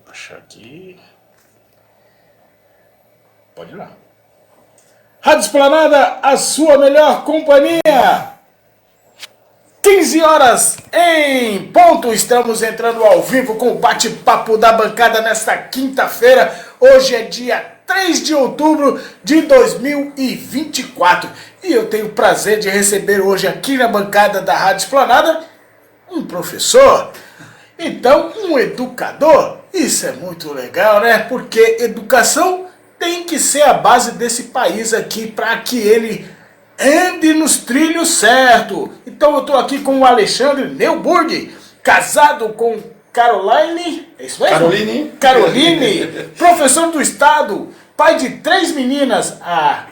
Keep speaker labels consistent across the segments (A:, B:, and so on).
A: Puxar aqui. Pode ir lá. Rádio Esplanada, a sua melhor companhia. 15 horas em ponto. Estamos entrando ao vivo com o bate-papo da bancada nesta quinta-feira. Hoje é dia 3 de outubro de 2024. E eu tenho o prazer de receber hoje aqui na bancada da Rádio Esplanada um professor. Então, um educador. Isso é muito legal, né? Porque educação tem que ser a base desse país aqui para que ele ande nos trilhos certo. Então eu estou aqui com o Alexandre Neuburg, casado com Caroline, é isso mesmo? Caroline, professor do estado, pai de 3 meninas, a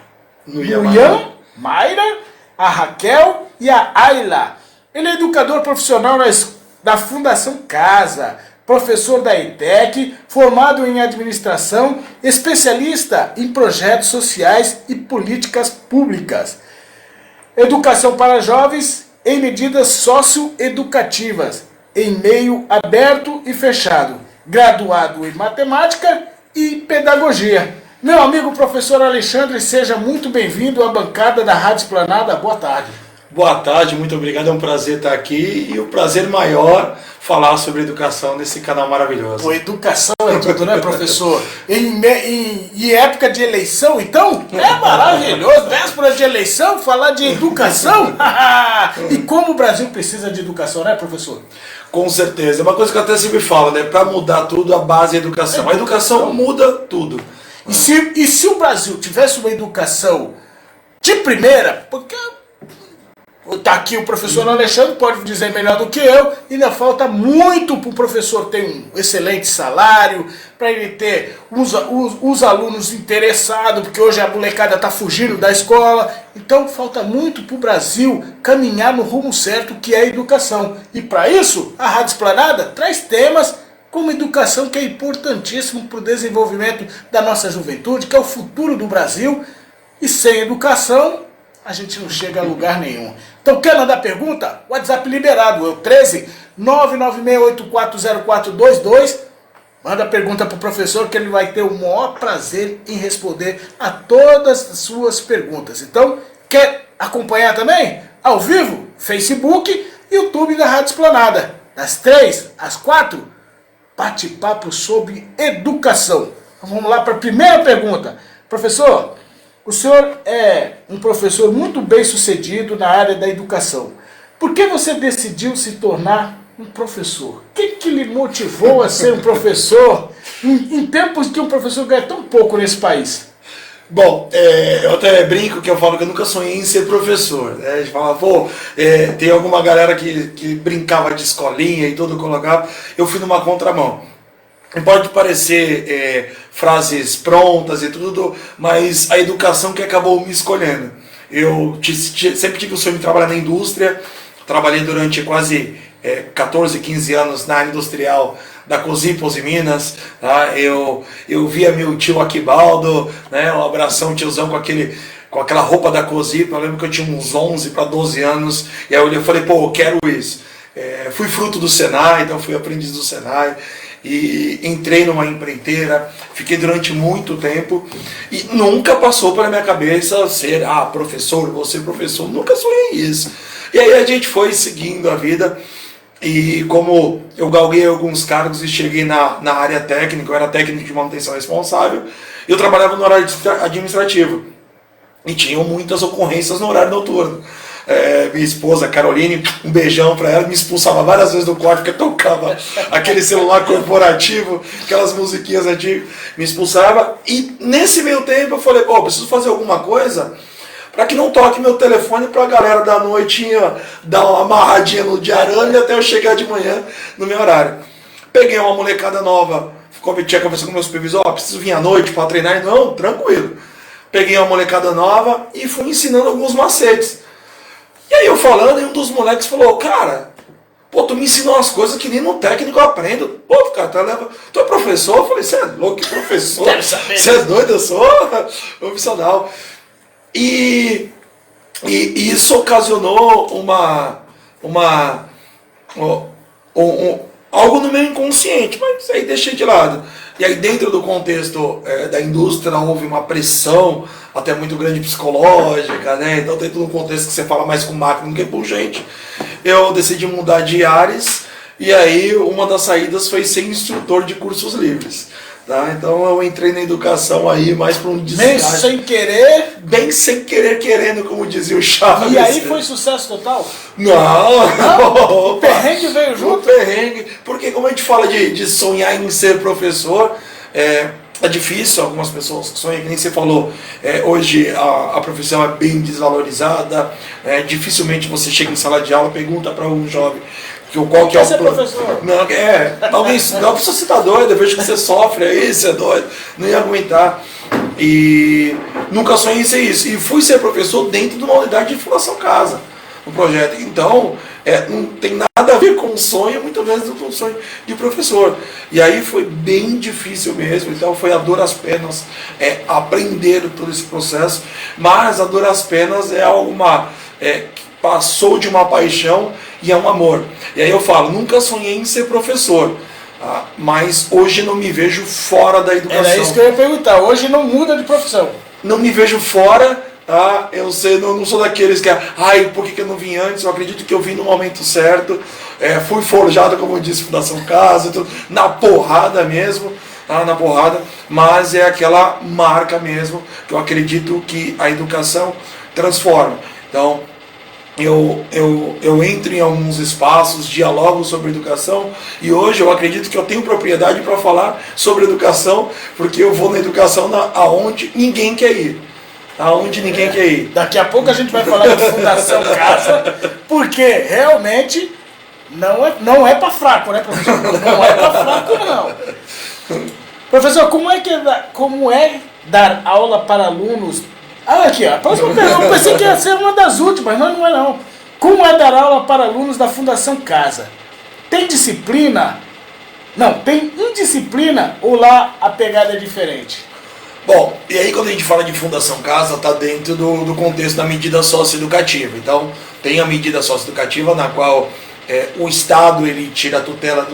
A: Nuyan, Mayra, a Raquel e a Ayla. Ele é educador profissional da Fundação Casa, professor da ETEC, formado em administração, especialista em projetos sociais e políticas públicas. Educação para jovens em medidas socioeducativas, em meio aberto e fechado. Graduado em matemática e pedagogia. Meu amigo professor Alexandre, seja muito bem-vindo à bancada da Rádio Esplanada. Boa tarde.
B: Boa tarde, muito obrigado, é um prazer estar aqui e o prazer maior falar sobre educação nesse canal maravilhoso.
A: Pô, educação é tudo, né, professor? Em época de eleição, então, é maravilhoso. Véspera de eleição, falar de educação. E como o Brasil precisa de educação, né, professor?
B: Com certeza, é uma coisa que eu até sempre falo, né? Para mudar tudo, a base é a educação. A educação muda tudo.
A: E se o Brasil tivesse uma educação de primeira, porque tá aqui o professor Alexandre, pode dizer melhor do que eu, ainda falta muito para o professor ter um excelente salário, para ele ter os alunos interessados, porque hoje a molecada está fugindo da escola. Então falta muito para o Brasil caminhar no rumo certo, que é a educação. E para isso, a Rádio Esplanada traz temas como educação, que é importantíssimo para o desenvolvimento da nossa juventude, que é o futuro do Brasil. E sem educação, a gente não chega a lugar nenhum. Então, quer mandar pergunta? WhatsApp liberado, é o 13 996840422. Manda pergunta para o professor, que ele vai ter o maior prazer em responder a todas as suas perguntas. Então, quer acompanhar também? Ao vivo, Facebook, YouTube da Rádio Esplanada. Das 3 às 4, bate-papo sobre educação. Então, vamos lá para a primeira pergunta. Professor, o senhor é um professor muito bem sucedido na área da educação. Por que você decidiu se tornar um professor? O que lhe motivou a ser um professor em tempos que um professor ganha tão pouco nesse país?
B: Bom, eu até brinco que eu falo que eu nunca sonhei em ser professor. Né? A gente fala, tem alguma galera que brincava de escolinha e tudo colocava. Eu fui numa contramão. Pode parecer frases prontas e tudo, mas a educação que acabou me escolhendo. Eu sempre tive o sonho de trabalhar na indústria, trabalhei durante quase 14, 15 anos na área industrial da Cosipos em Minas. Tá? Eu via meu tio Aquibaldo, né? Um abração, tiozão, com aquela roupa da Cosipos. Eu lembro que eu tinha uns 11 para 12 anos, e aí eu falei, eu quero isso. Fui fruto do Senai, então fui aprendiz do Senai. E entrei numa empreiteira, fiquei durante muito tempo e nunca passou pela minha cabeça ser professor, vou ser professor, nunca sonhei isso. E aí a gente foi seguindo a vida, e como eu galguei alguns cargos e cheguei na área técnica, eu era técnico de manutenção responsável, eu trabalhava no horário administrativo e tinham muitas ocorrências no horário noturno. Minha esposa, Caroline, um beijão pra ela, me expulsava várias vezes do quarto porque tocava aquele celular corporativo, aquelas musiquinhas antigas, me expulsava. E nesse meio tempo eu falei, preciso fazer alguma coisa para que não toque meu telefone pra galera da noitinha dar uma amarradinha no de arame até eu chegar de manhã no meu horário. Peguei uma molecada nova, tinha conversado com o meu supervisor, preciso vir à noite para treinar. Não, tranquilo. Peguei uma molecada nova e fui ensinando alguns macetes. E aí eu falando, e um dos moleques falou, cara, tu me ensinou umas coisas que nem no técnico eu aprendo. Cara, tu é professor? Eu falei, você é louco, que professor? Você é doido? Eu sou profissional. E isso ocasionou algo no meu inconsciente, mas aí deixei de lado. E aí dentro do contexto da indústria houve uma pressão até muito grande psicológica, né? Então dentro do contexto que você fala mais com máquina do que com gente, eu decidi mudar de ares, e aí uma das saídas foi ser instrutor de cursos livres. Tá? Então eu entrei na educação aí mais para um
A: desgaste. Bem sem querer?
B: Bem sem querer, querendo, como dizia o Chaves.
A: E aí foi sucesso total?
B: Não!
A: O perrengue veio junto?
B: O perrengue, porque como a gente fala de sonhar em ser professor, é difícil, algumas pessoas sonham, que nem você falou, hoje a profissão é bem desvalorizada, dificilmente você chega em sala de aula, pergunta para um jovem qual que é o plano.
A: Professor?
B: Não, talvez, não, você tá doido, eu vejo que você sofre aí, você é doido, não ia aguentar. E nunca sonhei em ser isso. E fui ser professor dentro de uma unidade de Fundação Casa, no projeto. Então, não tem nada a ver com o sonho, muito menos com o sonho de professor. E aí foi bem difícil mesmo, então foi a duras penas aprender todo esse processo, mas a duras penas é alguma que passou de uma paixão e é um amor. E aí eu falo, nunca sonhei em ser professor, mas hoje não me vejo fora da educação.
A: Era isso que eu ia perguntar, hoje não muda de profissão.
B: Não me vejo fora, eu não sou daqueles que, por que eu não vim antes? Eu acredito que eu vim no momento certo, fui forjado, como eu disse, Fundação Casa, na porrada mesmo, na porrada, mas é aquela marca mesmo, que eu acredito que a educação transforma. Então, eu entro em alguns espaços, dialogo sobre educação, e hoje eu acredito que eu tenho propriedade para falar sobre educação, porque eu vou na educação aonde ninguém quer ir. Aonde ninguém quer ir.
A: Daqui a pouco a gente vai falar de Fundação Casa, porque realmente não é para fraco, né, professor? Não é para fraco, não. Professor, como é dar aula para alunos? Aqui, ó, a próxima pergunta, eu pensei que ia ser uma das últimas, mas não é não. Como é dar aula para alunos da Fundação Casa? Tem disciplina? Não, tem indisciplina ou lá a pegada é diferente?
B: Bom, e aí quando a gente fala de Fundação Casa, está dentro do contexto da medida socioeducativa. Então, tem a medida socioeducativa na qual o Estado ele tira a tutela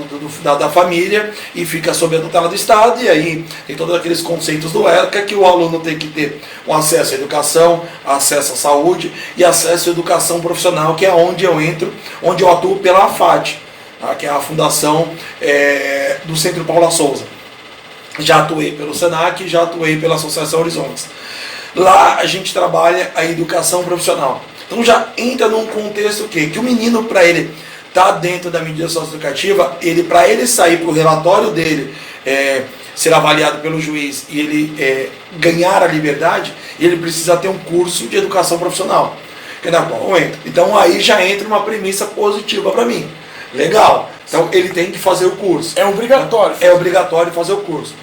B: da família e fica sob a tutela do Estado, e aí tem todos aqueles conceitos do ECA, que o aluno tem que ter um acesso à educação, acesso à saúde e acesso à educação profissional, que é onde eu entro, onde eu atuo pela AFAD, que é a fundação do Centro Paula Souza. Já atuei pelo SENAC, já atuei pela Associação Horizontes. Lá a gente trabalha a educação profissional. Então já entra num contexto que o menino, para ele tá dentro da medida socioeducativa, para ele sair para o relatório dele ser avaliado pelo juiz e ele ganhar a liberdade, ele precisa ter um curso de educação profissional, que é na qual eu entro. Então aí já entra uma premissa positiva para mim. Legal. Então ele tem que fazer o curso.
A: É obrigatório.
B: É obrigatório fazer o curso.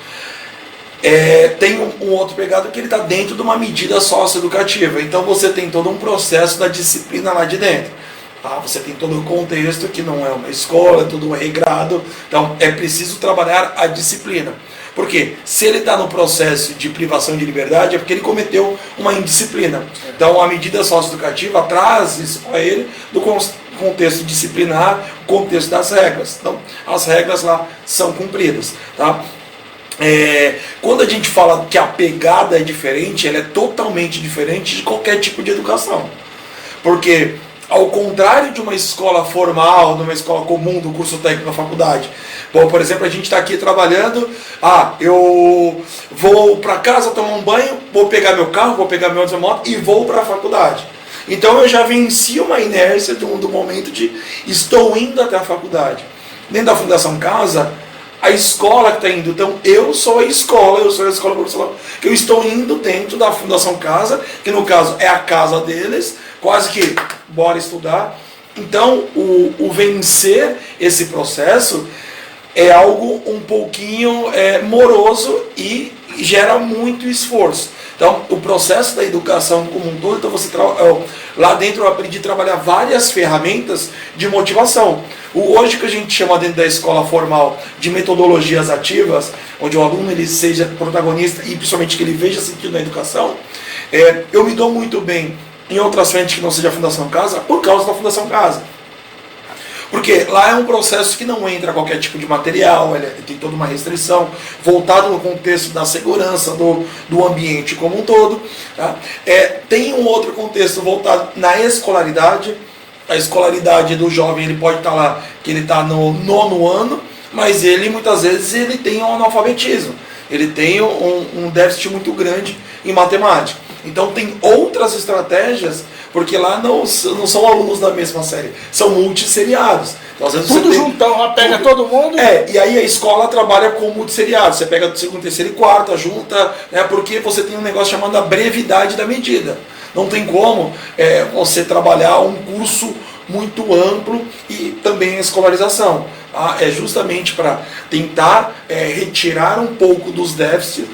B: Tem um outro pegado que ele está dentro de uma medida socioeducativa. Então você tem todo um processo da disciplina lá de dentro. Você tem todo o contexto que não é uma escola, é tudo regrado. Então é preciso trabalhar a disciplina. Porque se ele está no processo de privação de liberdade, é porque ele cometeu uma indisciplina. Então a medida socioeducativa traz isso para ele do contexto disciplinar, o contexto das regras. Então as regras lá são cumpridas. Tá? Quando a gente fala que a pegada é diferente, ela é totalmente diferente de qualquer tipo de educação. Porque ao contrário de uma escola formal, de uma escola comum, do curso técnico da faculdade. Bom, por exemplo, a gente está aqui trabalhando, eu vou para casa tomar um banho, vou pegar meu carro, vou pegar meu moto e vou para a faculdade. Então eu já venci uma inércia do momento de estou indo até a faculdade. Dentro da Fundação Casa, a escola que está indo, então eu sou a escola profissional, que eu estou indo dentro da Fundação Casa, que no caso é a casa deles, quase que bora estudar. Então o vencer esse processo é algo um pouquinho moroso e gera muito esforço. Então o processo da educação como um todo, então lá dentro eu aprendi a trabalhar várias ferramentas de motivação. Hoje que a gente chama dentro da escola formal de metodologias ativas, onde o aluno ele seja protagonista e principalmente que ele veja sentido na educação, eu me dou muito bem em outras frentes que não seja a Fundação Casa, por causa da Fundação Casa. Porque lá é um processo que não entra qualquer tipo de material, ele tem toda uma restrição, voltado no contexto da segurança do ambiente como um todo. Tá? Tem um outro contexto voltado na escolaridade. A escolaridade do jovem, ele pode estar lá, que ele está no 9º ano, mas ele muitas vezes ele tem um analfabetismo, ele tem um déficit muito grande em matemática. Então tem outras estratégias, porque lá não são alunos da mesma série, são multisseriados. Então, às vezes
A: tudo juntão, lá pega todo mundo.
B: E aí a escola trabalha com multisseriados. Você pega do 2º, 3º e 4º, junta, né, porque você tem um negócio chamado a brevidade da medida. Não tem como você trabalhar um curso muito amplo e também a escolarização. Tá? É justamente para tentar retirar um pouco dos déficits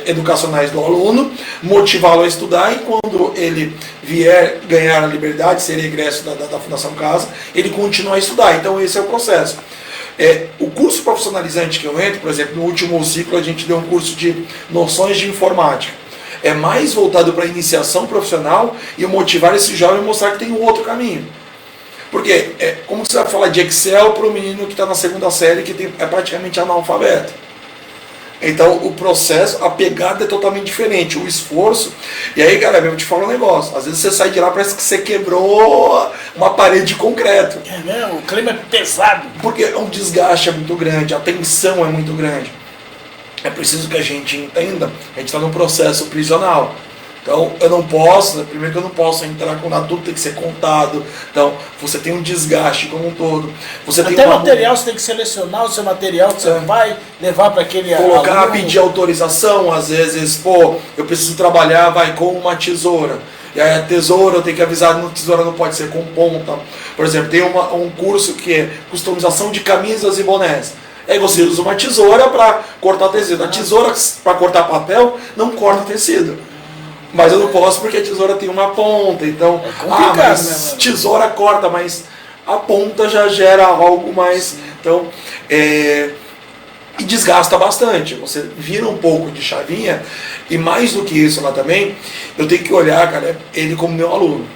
B: educacionais do aluno, motivá-lo a estudar, e quando ele vier ganhar a liberdade, ser egresso da Fundação Casa, ele continuar a estudar. Então esse é o processo. O curso profissionalizante que eu entro, por exemplo, no último ciclo a gente deu um curso de noções de informática. É mais voltado para a iniciação profissional e motivar esse jovem a mostrar que tem um outro caminho. Porque como você vai falar de Excel para o menino que está na 2ª série, que é praticamente analfabeto? Então o processo, a pegada é totalmente diferente, o esforço. E aí, galera, eu te falo um negócio, às vezes você sai de lá, parece que você quebrou uma parede de concreto.
A: É mesmo, o clima é pesado.
B: Porque é um desgaste muito grande, a tensão é muito grande. É preciso que a gente entenda, a gente está num processo prisional. Então eu não posso, primeiro que eu não posso entrar quando adulto, tem que ser contado. Então você tem um desgaste como um todo. Você
A: até
B: tem
A: material, você tem que selecionar o seu material que você vai levar para aquele
B: colocar,
A: aluno.
B: pedir autorização, às vezes, eu preciso trabalhar, com uma tesoura. E aí a tesoura, eu tenho que avisar, a tesoura não pode ser com ponta. Por exemplo, tem um curso que é customização de camisas e bonés. Aí você usa uma tesoura para cortar tecido. A tesoura para cortar papel não corta tecido. Mas eu não posso porque a tesoura tem uma ponta. Então, mas tesoura corta, mas a ponta já gera algo mais. Então, e desgasta bastante. Você vira um pouco de chavinha. E mais do que isso lá também, eu tenho que olhar, cara, ele como meu aluno.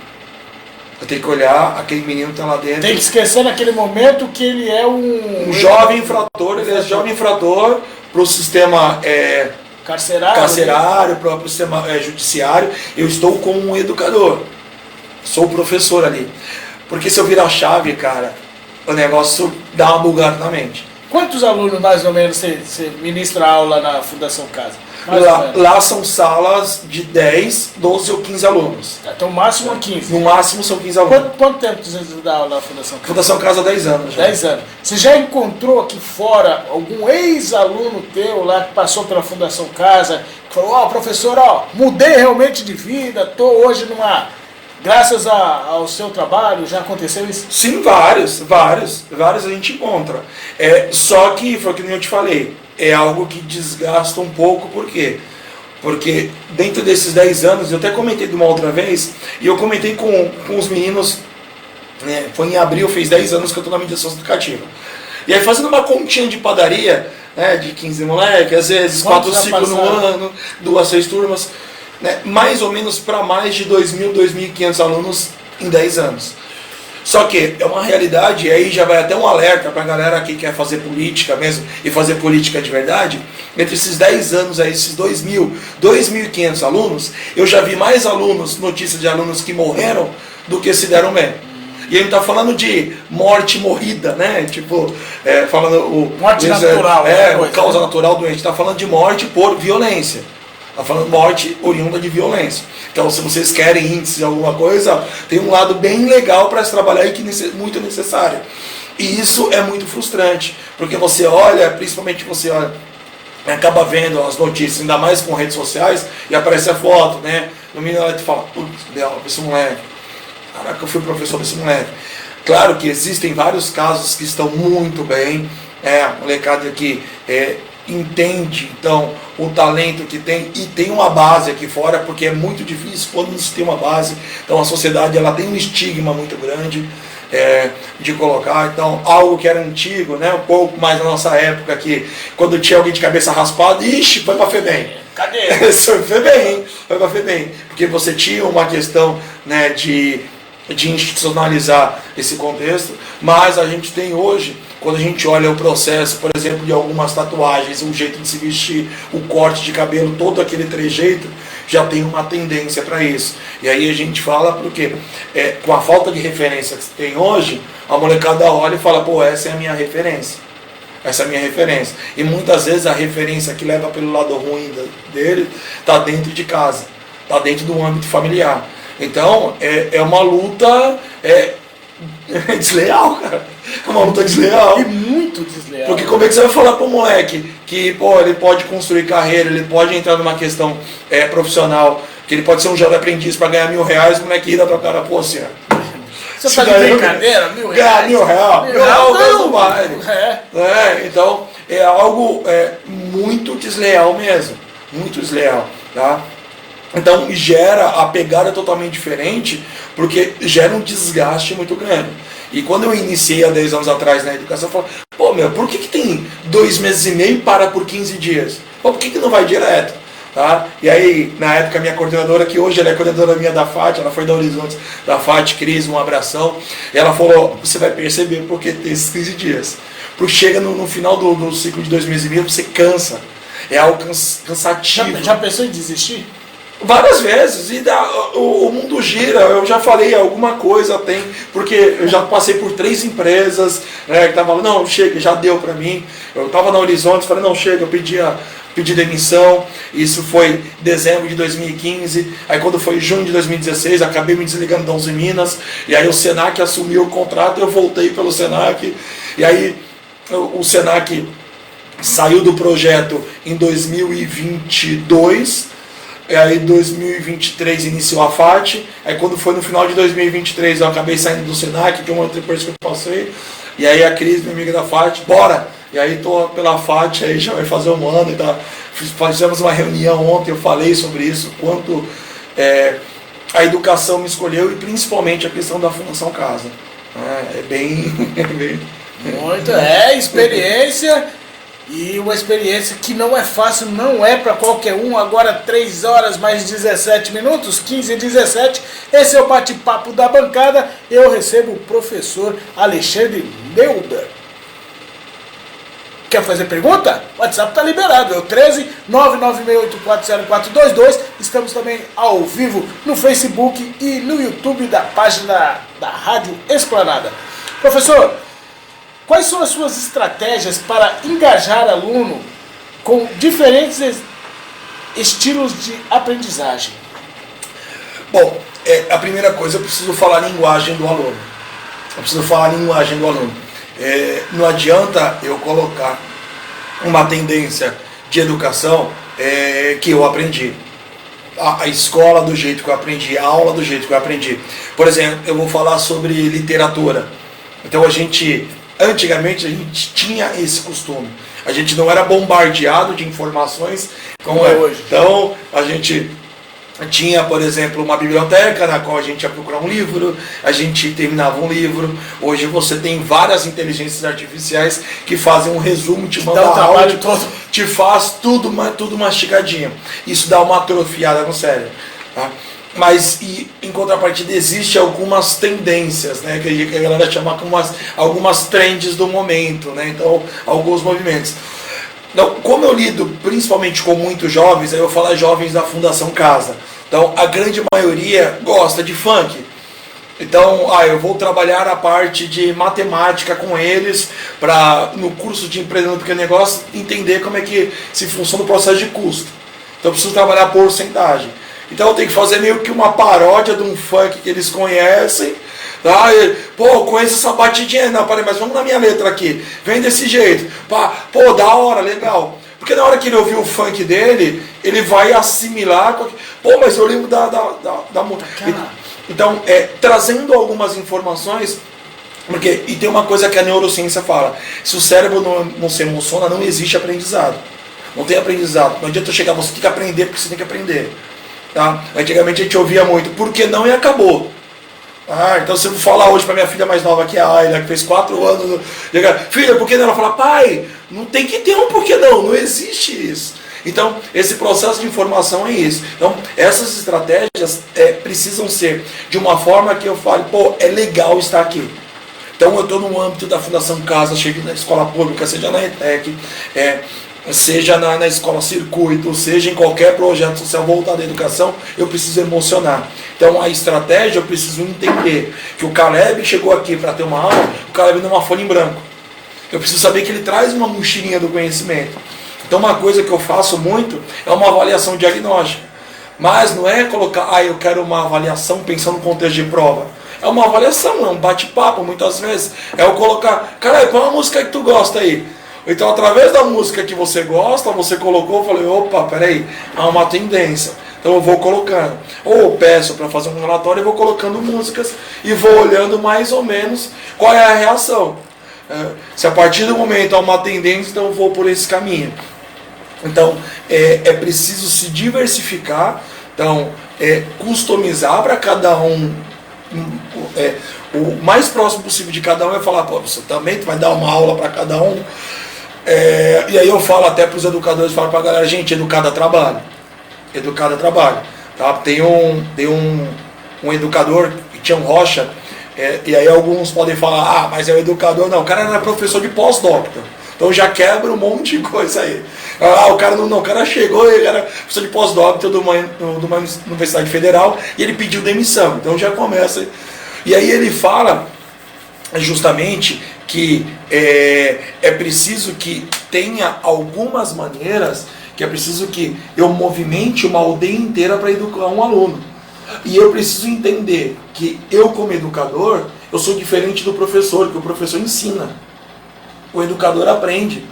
B: Eu tenho que olhar aquele menino que está lá dentro.
A: Tem que esquecer naquele momento que ele é um
B: jovem infrator. Ele é jovem infrator para o sistema carcerário, para o sistema judiciário. Eu estou como um educador. Sou professor ali. Porque se eu virar a chave, cara, o negócio dá uma bugada na mente.
A: Quantos alunos mais ou menos você ministra aula na Fundação Casa?
B: Lá são salas de 10, 12 ou 15 alunos.
A: Então o máximo é 15.
B: No máximo são 15 alunos.
A: Quanto tempo você dá aula na Fundação Casa?
B: Fundação Casa há 10 anos. Já.
A: 10 anos. Você já encontrou aqui fora algum ex-aluno teu lá que passou pela Fundação Casa, que falou, professor, mudei realmente de vida, estou hoje numa... Graças ao seu trabalho, já aconteceu isso?
B: Sim, vários a gente encontra. Só que, foi o que eu te falei, é algo que desgasta um pouco, por quê? Porque dentro desses 10 anos, eu até comentei de uma outra vez, e eu comentei com os meninos, foi em abril, fez 10 anos que eu estou na mediação educativa. E aí fazendo uma continha de padaria, de 15 moleques, às vezes 4 ciclos no ano, 2, 6 turmas, mais ou menos para mais de 2.000, 2.500 alunos em 10 anos. Só que é uma realidade, e aí já vai até um alerta para a galera que quer fazer política mesmo, e fazer política de verdade. Entre esses 10 anos, esses 2.000, 2.500 alunos, eu já vi mais alunos, notícias de alunos que morreram, do que se deram bem. E a gente está falando de morte morrida, né? Falando
A: morte natural.
B: Causa natural doente. Está falando de morte por violência. Está falando morte oriunda de violência. Então, se vocês querem índice de alguma coisa, tem um lado bem legal para se trabalhar e que é muito necessário. E isso é muito frustrante, porque você olha, principalmente você olha, acaba vendo as notícias, ainda mais com redes sociais, e aparece a foto, né? No menino ela te fala, putz, esse moleque, caraca, eu fui professor desse moleque. Claro que existem vários casos que estão muito bem, a molecada que entende então o talento que tem e tem uma base aqui fora, porque é muito difícil quando não se tem uma base. Então a sociedade ela tem um estigma muito grande de colocar, então algo que era antigo, né, um pouco mais na nossa época, que quando tinha alguém de cabeça raspada, ixi, foi pra FEBEM.
A: Cadê?
B: Foi FEBEM, foi pra FEBEM, porque você tinha uma questão, né, de de institucionalizar esse contexto, mas a gente tem hoje, quando a gente olha o processo, por exemplo, de algumas tatuagens, o jeito de se vestir, o corte de cabelo, todo aquele trejeito, já tem uma tendência para isso. E aí a gente fala porque com a falta de referência que tem hoje, a molecada olha e fala, pô, essa é a minha referência. Essa é a minha referência. E muitas vezes a referência que leva pelo lado ruim dele está dentro de casa, está dentro do âmbito familiar. Então, é uma luta desleal, cara. É uma luta desleal.
A: E muito desleal.
B: Porque como é que você vai falar pro moleque que, pô, ele pode construir carreira, ele pode entrar numa questão profissional, que ele pode ser um jovem aprendiz para ganhar R$1.000, o moleque ri da tua cara, pô, senhor.
A: Você tá de brincadeira? R$1.000?
B: Ganhar R$1.000 não vale. Então, é algo muito desleal mesmo. Muito desleal, tá? Então gera a pegada totalmente diferente, porque gera um desgaste muito grande. E quando eu iniciei há 10 anos atrás na educação, eu falei, pô, meu, por que tem 2 meses e meio e para por 15 dias? Pô, por que não vai direto? Tá? E aí, na época, a minha coordenadora, que hoje ela é coordenadora minha da FAT, ela foi da Horizontes da FAT, Cris, um abração, ela falou, você vai perceber porque tem esses 15 dias. Porque chega no final do ciclo de 2 meses e meio, você cansa. É algo cansativo.
A: Já pensou em desistir?
B: Várias vezes, e o mundo gira, eu já falei alguma coisa, tem, porque eu já passei por 3 empresas, que estavam falando, não, chega, já deu pra mim, eu estava na Horizonte, falei, não, chega, eu pedi demissão, isso foi dezembro de 2015, aí quando foi junho de 2016, acabei me desligando da 11 Minas, e aí o Senac assumiu o contrato, eu voltei pelo Senac, e aí o Senac saiu do projeto em 2022, e aí 2023 iniciou a FAT, aí quando foi no final de 2023 eu acabei saindo do Senac, que é uma outra coisa que eu passei, e aí a Cris, minha amiga da FAT, bora! E aí tô pela FAT, aí já vai fazer 1 ano, e tá, fizemos uma reunião ontem, eu falei sobre isso, quanto a educação me escolheu e principalmente a questão da Fundação Casa. É bem...
A: Muito, experiência... E uma experiência que não é fácil, não é para qualquer um. Agora 3 horas mais 17 minutos, 15 e 17. Esse é o bate-papo da bancada. Eu recebo o professor Alexandre Neuber. Quer fazer pergunta? O WhatsApp está liberado. É o 13 996840422. Estamos também ao vivo no Facebook e no YouTube da página da Rádio Esplanada. Professor, quais são as suas estratégias para engajar aluno com diferentes estilos de aprendizagem?
B: Bom, a primeira coisa, eu preciso falar a linguagem do aluno. Não adianta eu colocar uma tendência de educação que eu aprendi. A escola do jeito que eu aprendi, a aula do jeito que eu aprendi. Por exemplo, eu vou falar sobre literatura. Então antigamente a gente tinha esse costume. A gente não era bombardeado de informações como é hoje. Então a gente tinha, por exemplo, uma biblioteca na qual a gente ia procurar um livro, a gente terminava um livro. Hoje você tem várias inteligências artificiais que fazem um resumo, te manda áudio, te faz tudo mastigadinho. Isso dá uma atrofiada no cérebro, tá? Mas em contrapartida existe algumas tendências, né, que a galera chama como algumas trends do momento, né, então alguns movimentos. Então, como eu lido principalmente com muitos jovens, aí eu vou falar jovens da Fundação Casa. Então a grande maioria gosta de funk. Então eu vou trabalhar a parte de matemática com eles para no curso de empreendedor do pequeno negócio entender como é que se funciona o processo de custo. Então eu preciso trabalhar porcentagem. Então eu tenho que fazer meio que uma paródia de um funk que eles conhecem. Tá? Pô, conheço essa batidinha. Não, peraí, mas vamos na minha letra aqui. Vem desse jeito. Pô, da hora, legal. Porque na hora que ele ouvir o funk dele, ele vai assimilar. Pô, mas eu lembro da música. Então, trazendo algumas informações. E tem uma coisa que a neurociência fala. Se o cérebro não se emociona, não existe aprendizado. Não tem aprendizado. Não adianta eu chegar, você tem que aprender porque você tem que aprender. Tá? Antigamente a gente ouvia muito, por que não, e acabou. Então se eu falar hoje para minha filha mais nova, que é a Ayla, que fez 4 anos, filha, por que não? Ela fala, pai, não tem que ter um por que não existe isso. Então, esse processo de informação é isso. Então, essas estratégias precisam ser de uma forma que eu fale, pô, é legal estar aqui. Então, eu estou no âmbito da Fundação Casa, chego na escola pública, seja na ETEC, seja na escola circuito, seja em qualquer projeto social voltado à educação, eu preciso emocionar. Então, a estratégia, eu preciso entender que o Caleb chegou aqui para ter uma aula, o Caleb não é uma folha em branco. Eu preciso saber que ele traz uma mochilinha do conhecimento. Então, uma coisa que eu faço muito é uma avaliação diagnóstica. Mas não é colocar, eu quero uma avaliação pensando no contexto de prova. É uma avaliação, é um bate-papo, muitas vezes. É eu colocar, cara, qual é a música que tu gosta aí? Então, através da música que você gosta, você colocou, eu falei, opa, peraí, há uma tendência. Então eu vou colocando. Ou eu peço para fazer um relatório e vou colocando músicas e vou olhando mais ou menos qual é a reação. Se a partir do momento há uma tendência, então eu vou por esse caminho. Então, é preciso se diversificar, então, customizar para cada um. O mais próximo possível de cada um é falar, pô, você também vai dar uma aula para cada um. E aí eu falo até para os educadores, falo para a galera, gente, educado a trabalho. Educado a trabalho. Tá? Tem um educador, Tião Rocha, e aí alguns podem falar, mas é o educador. Não, o cara era professor de pós-doctor. Então já quebra um monte de coisa aí. O cara não, o cara chegou, ele era professor de pós-doctor de uma universidade federal e ele pediu demissão. Então já começa. E aí ele fala justamente que é preciso que tenha algumas maneiras, que é preciso que eu movimente uma aldeia inteira para educar um aluno. E eu preciso entender que eu, como educador, eu sou diferente do professor, que o professor ensina. O educador aprende.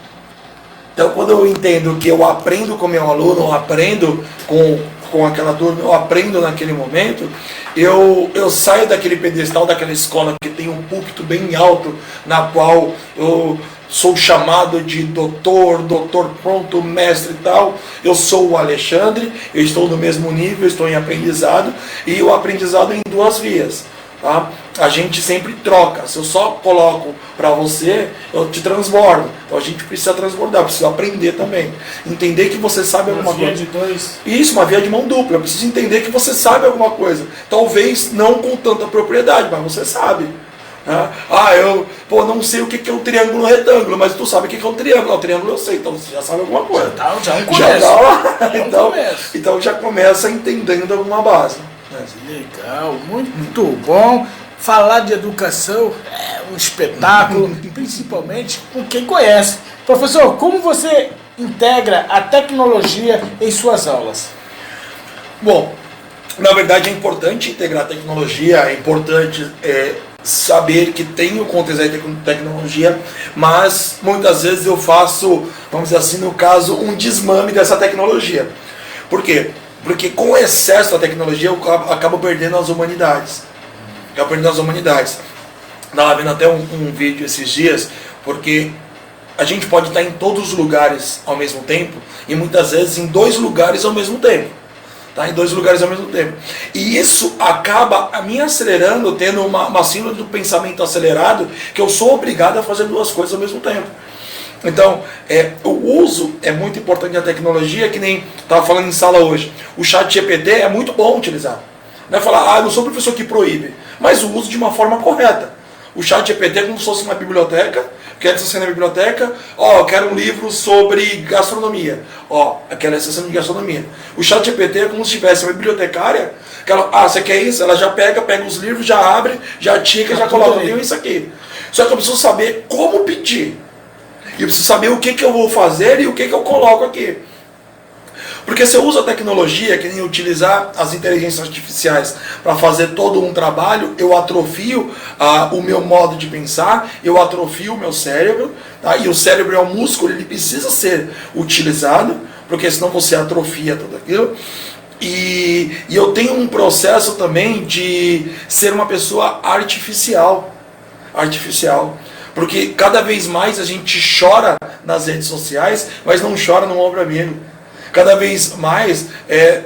B: Então, quando eu entendo que eu aprendo com meu aluno, eu aprendo com aquela turma, eu aprendo naquele momento, eu saio daquele pedestal, daquela escola que tem um púlpito bem alto, na qual eu sou chamado de doutor pronto, mestre e tal. Eu sou o Alexandre, eu estou no mesmo nível, estou em aprendizado, e o aprendizado em duas vias. Tá? A gente sempre troca. Se eu só coloco para você, eu te transbordo. Então a gente precisa transbordar, precisa aprender também. Entender que você sabe alguma coisa. Uma via de dois. Isso, uma via de mão dupla. Eu preciso entender que você sabe alguma coisa. Talvez não com tanta propriedade, mas você sabe. Eu não sei o que é um triângulo retângulo, mas tu sabe o que é um triângulo. O triângulo eu sei, então você já sabe alguma coisa.
A: Já é um começo.
B: Então já começa entendendo alguma base.
A: Legal, muito bom. Falar de educação é um espetáculo, principalmente com quem conhece. Professor, como você integra a tecnologia em suas aulas?
B: Bom, na verdade é importante integrar a tecnologia, é importante saber que tem o contexto da tecnologia, mas muitas vezes eu faço, vamos dizer assim, no caso, um desmame dessa tecnologia. Por quê? Porque com o excesso da tecnologia eu acabo perdendo as humanidades. Estava vendo até um vídeo esses dias, porque a gente pode estar em todos os lugares ao mesmo tempo, e muitas vezes em dois lugares ao mesmo tempo. Tá? Em dois lugares ao mesmo tempo. E isso acaba me acelerando, tendo uma síndrome do pensamento acelerado, que eu sou obrigado a fazer duas coisas ao mesmo tempo. Então, o uso é muito importante da tecnologia, que nem estava falando em sala hoje. O chat GPT é muito bom utilizar. Não é falar, eu não sou professor que proíbe, mas o uso de uma forma correta. O chat GPT é como se fosse uma biblioteca, quero acessar na biblioteca, eu quero um livro sobre gastronomia. Quero acessar de gastronomia. O chat GPT é como se tivesse uma bibliotecária, que ela, você quer isso? Ela já pega os livros, já abre, já tica, já coloca, eu tenho isso aqui. Só que eu preciso saber como pedir. E eu preciso saber o que eu vou fazer e o que eu coloco aqui. Porque se eu uso a tecnologia, que nem utilizar as inteligências artificiais para fazer todo um trabalho, eu atrofio o meu modo de pensar, eu atrofio o meu cérebro, tá? E o cérebro é um músculo, ele precisa ser utilizado, porque senão você atrofia tudo aquilo. E eu tenho um processo também de ser uma pessoa artificial. Porque cada vez mais a gente chora nas redes sociais, mas não chora no ombro amigo. Cada vez mais,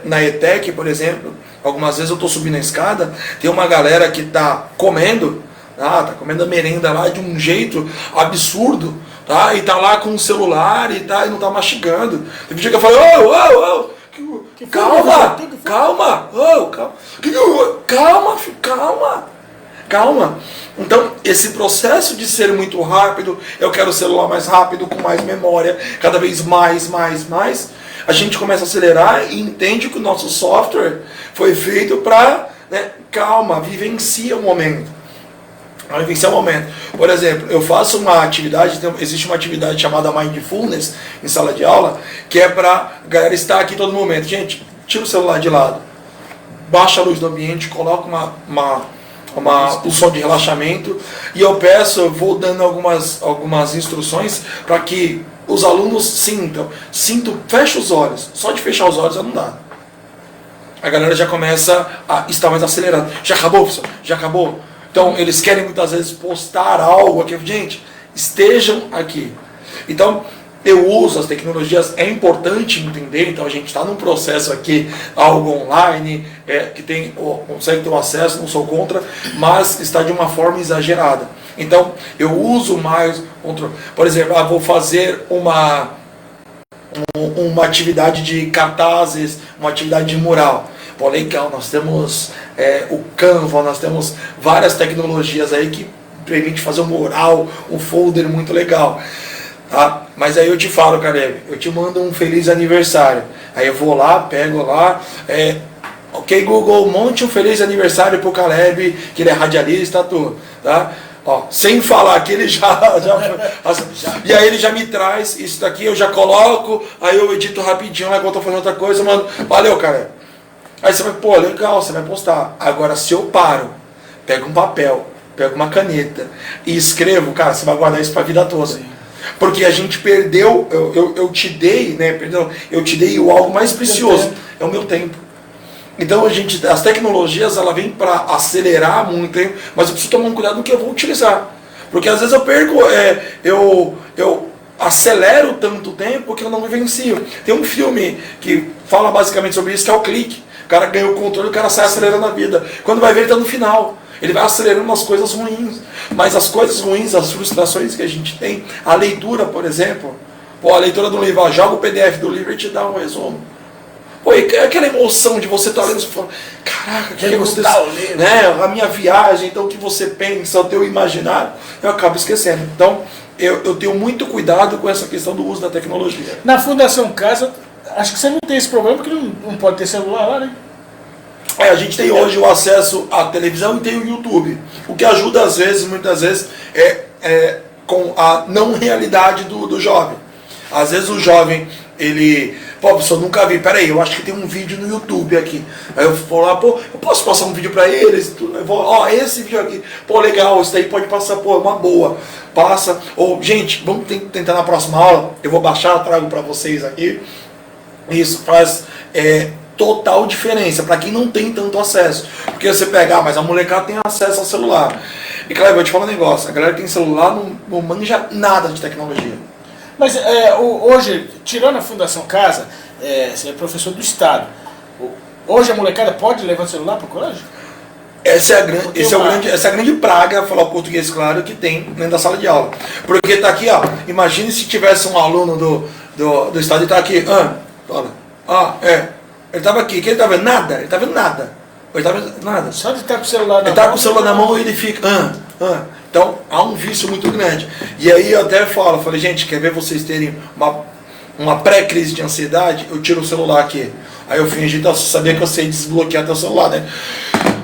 B: na ETEC, por exemplo, algumas vezes eu estou subindo a escada, tem uma galera que está comendo, tá comendo a merenda lá de um jeito absurdo, tá? E tá lá com o celular e não tá mastigando. Teve dia que eu falei, calma. Então, esse processo de ser muito rápido, eu quero o celular mais rápido, com mais memória, cada vez mais, a gente começa a acelerar e entende que o nosso software foi feito para, calma, vivencia o momento. Por exemplo, eu faço uma atividade, existe uma atividade chamada Mindfulness em sala de aula, que é para a galera estar aqui todo momento. Gente, tira o celular de lado, baixa a luz do ambiente, coloca o som de relaxamento, e eu vou dando algumas instruções para que os alunos sintam, fecha os olhos, só de fechar os olhos já não dá. A galera já começa a estar mais acelerada. Já acabou, professor? Já acabou? Então, eles querem muitas vezes postar algo aqui. Gente, estejam aqui. Então, eu uso as tecnologias, é importante entender. Então, a gente está num processo aqui, algo online, que consegue ter o acesso, não sou contra, mas está de uma forma exagerada. Então, eu uso mais controle. Por exemplo, vou fazer uma atividade de cartazes, uma atividade de mural. Pô, legal, nós temos o Canva, nós temos várias tecnologias aí que permite fazer um mural, um folder muito legal. Tá? Mas aí eu te falo, Caleb, eu te mando um feliz aniversário. Aí eu vou lá, pego lá, ok Google, monte um feliz aniversário pro Caleb, que ele é radialista, tudo, tá? Ó, sem falar que ele já e aí ele já me traz isso daqui, eu já coloco, aí eu edito rapidinho, aí quando eu tô fazendo outra coisa, mano, valeu, cara. Aí você vai, pô, legal, você vai postar. Agora, se eu paro, pego um papel, pego uma caneta e escrevo, cara, você vai guardar isso pra vida toda. Sim. Porque a gente perdeu, eu te dei, eu te dei o algo mais precioso, é o meu tempo. Então as tecnologias, ela vem para acelerar muito tempo, mas eu preciso tomar um cuidado no que eu vou utilizar. Porque às vezes eu perco, eu acelero tanto tempo que eu não vivencio. Tem um filme que fala basicamente sobre isso, que é o Clique. O cara ganha o controle, o cara sai acelerando a vida. Quando vai ver, ele está no final. Ele vai acelerando as coisas ruins. Mas as coisas ruins, as frustrações que a gente tem, a leitura, por exemplo, a leitura do livro, joga o PDF do livro e te dá um resumo. Pô, e aquela emoção de você estar lendo, você fala, caraca, que você a minha viagem, então o que você pensa, o teu imaginário, eu acabo esquecendo. Então, eu tenho muito cuidado com essa questão do uso da tecnologia.
A: Na Fundação Casa, acho que você não tem esse problema, porque não pode ter celular lá, né?
B: A gente tem hoje o acesso à televisão e tem o YouTube. O que ajuda, muitas vezes, com a não realidade do jovem. Às vezes o jovem, pô, professor, nunca vi, peraí, eu acho que tem um vídeo no YouTube aqui. Aí eu vou lá, pô, eu posso passar um vídeo pra eles? Eu vou, esse vídeo aqui, pô, legal, isso daí pode passar, pô, uma boa. Passa, ou, gente, vamos tentar na próxima aula, eu vou baixar, trago pra vocês aqui. Isso faz total diferença para quem não tem tanto acesso. Porque você pega, mas a molecada tem acesso ao celular. E claro, eu vou te falar um negócio, a galera que tem celular não manja nada de tecnologia.
A: Mas hoje, tirando a Fundação Casa, você é professor do Estado. Hoje a molecada pode levar o celular para o colégio?
B: Essa é a grande praga, falar o português claro, que tem dentro da sala de aula. Porque tá aqui, ó, imagine se tivesse um aluno do Estado e tá aqui, ele tava aqui, que ele tá vendo? Nada, ele tá vendo nada. Ele tá vendo nada.
A: Só de estar com o celular na mão.
B: Ele tá com o celular na mão e ele fica, Então, há um vício muito grande. E aí eu até falei, gente, quer ver vocês terem uma pré-crise de ansiedade? Eu tiro o celular aqui. Aí eu fingi, sabia que eu sei desbloquear teu celular, né?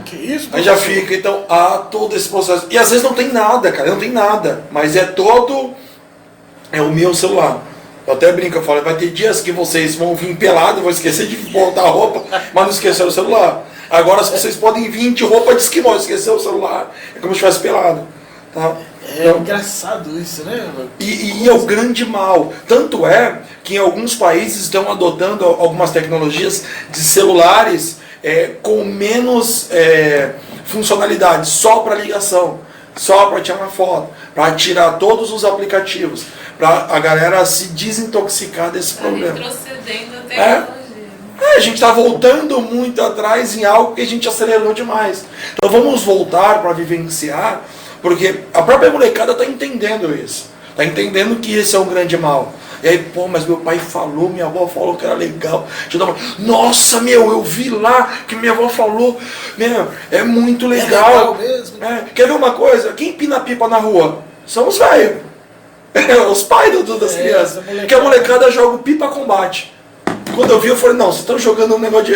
A: Que isso?
B: Aí já fica, então, há todo esse processo. E às vezes não tem nada, cara, não tem nada. Mas o meu celular. Eu até brinco, eu falo, vai ter dias que vocês vão vir pelado, vão esquecer de botar a roupa, mas não esqueceram o celular. Agora vocês podem vir de roupa de esquimó, esquecer o celular, é como se estivesse pelado. Tá?
A: Então, engraçado isso, né?
B: E é o grande mal. Tanto é que em alguns países estão adotando algumas tecnologias de celulares com menos funcionalidade, só para ligação, só para tirar uma foto, para tirar todos os aplicativos, para a galera se desintoxicar desse problema.
C: Retrocedendo a tecnologia.
B: A gente está voltando muito atrás em algo que a gente acelerou demais. Então vamos voltar para vivenciar, porque a própria molecada está entendendo isso. Tá entendendo que esse é um grande mal. E aí, pô, mas meu pai falou, minha avó falou que era legal. Nossa, meu, eu vi lá que minha avó falou. Meu, é muito legal.
A: É legal mesmo.
B: Quer ver uma coisa? Quem empina pipa na rua? São os velhos. Os pais das crianças. Que a molecada joga o pipa combate. Quando eu vi, eu falei, não, vocês estão jogando um negócio de...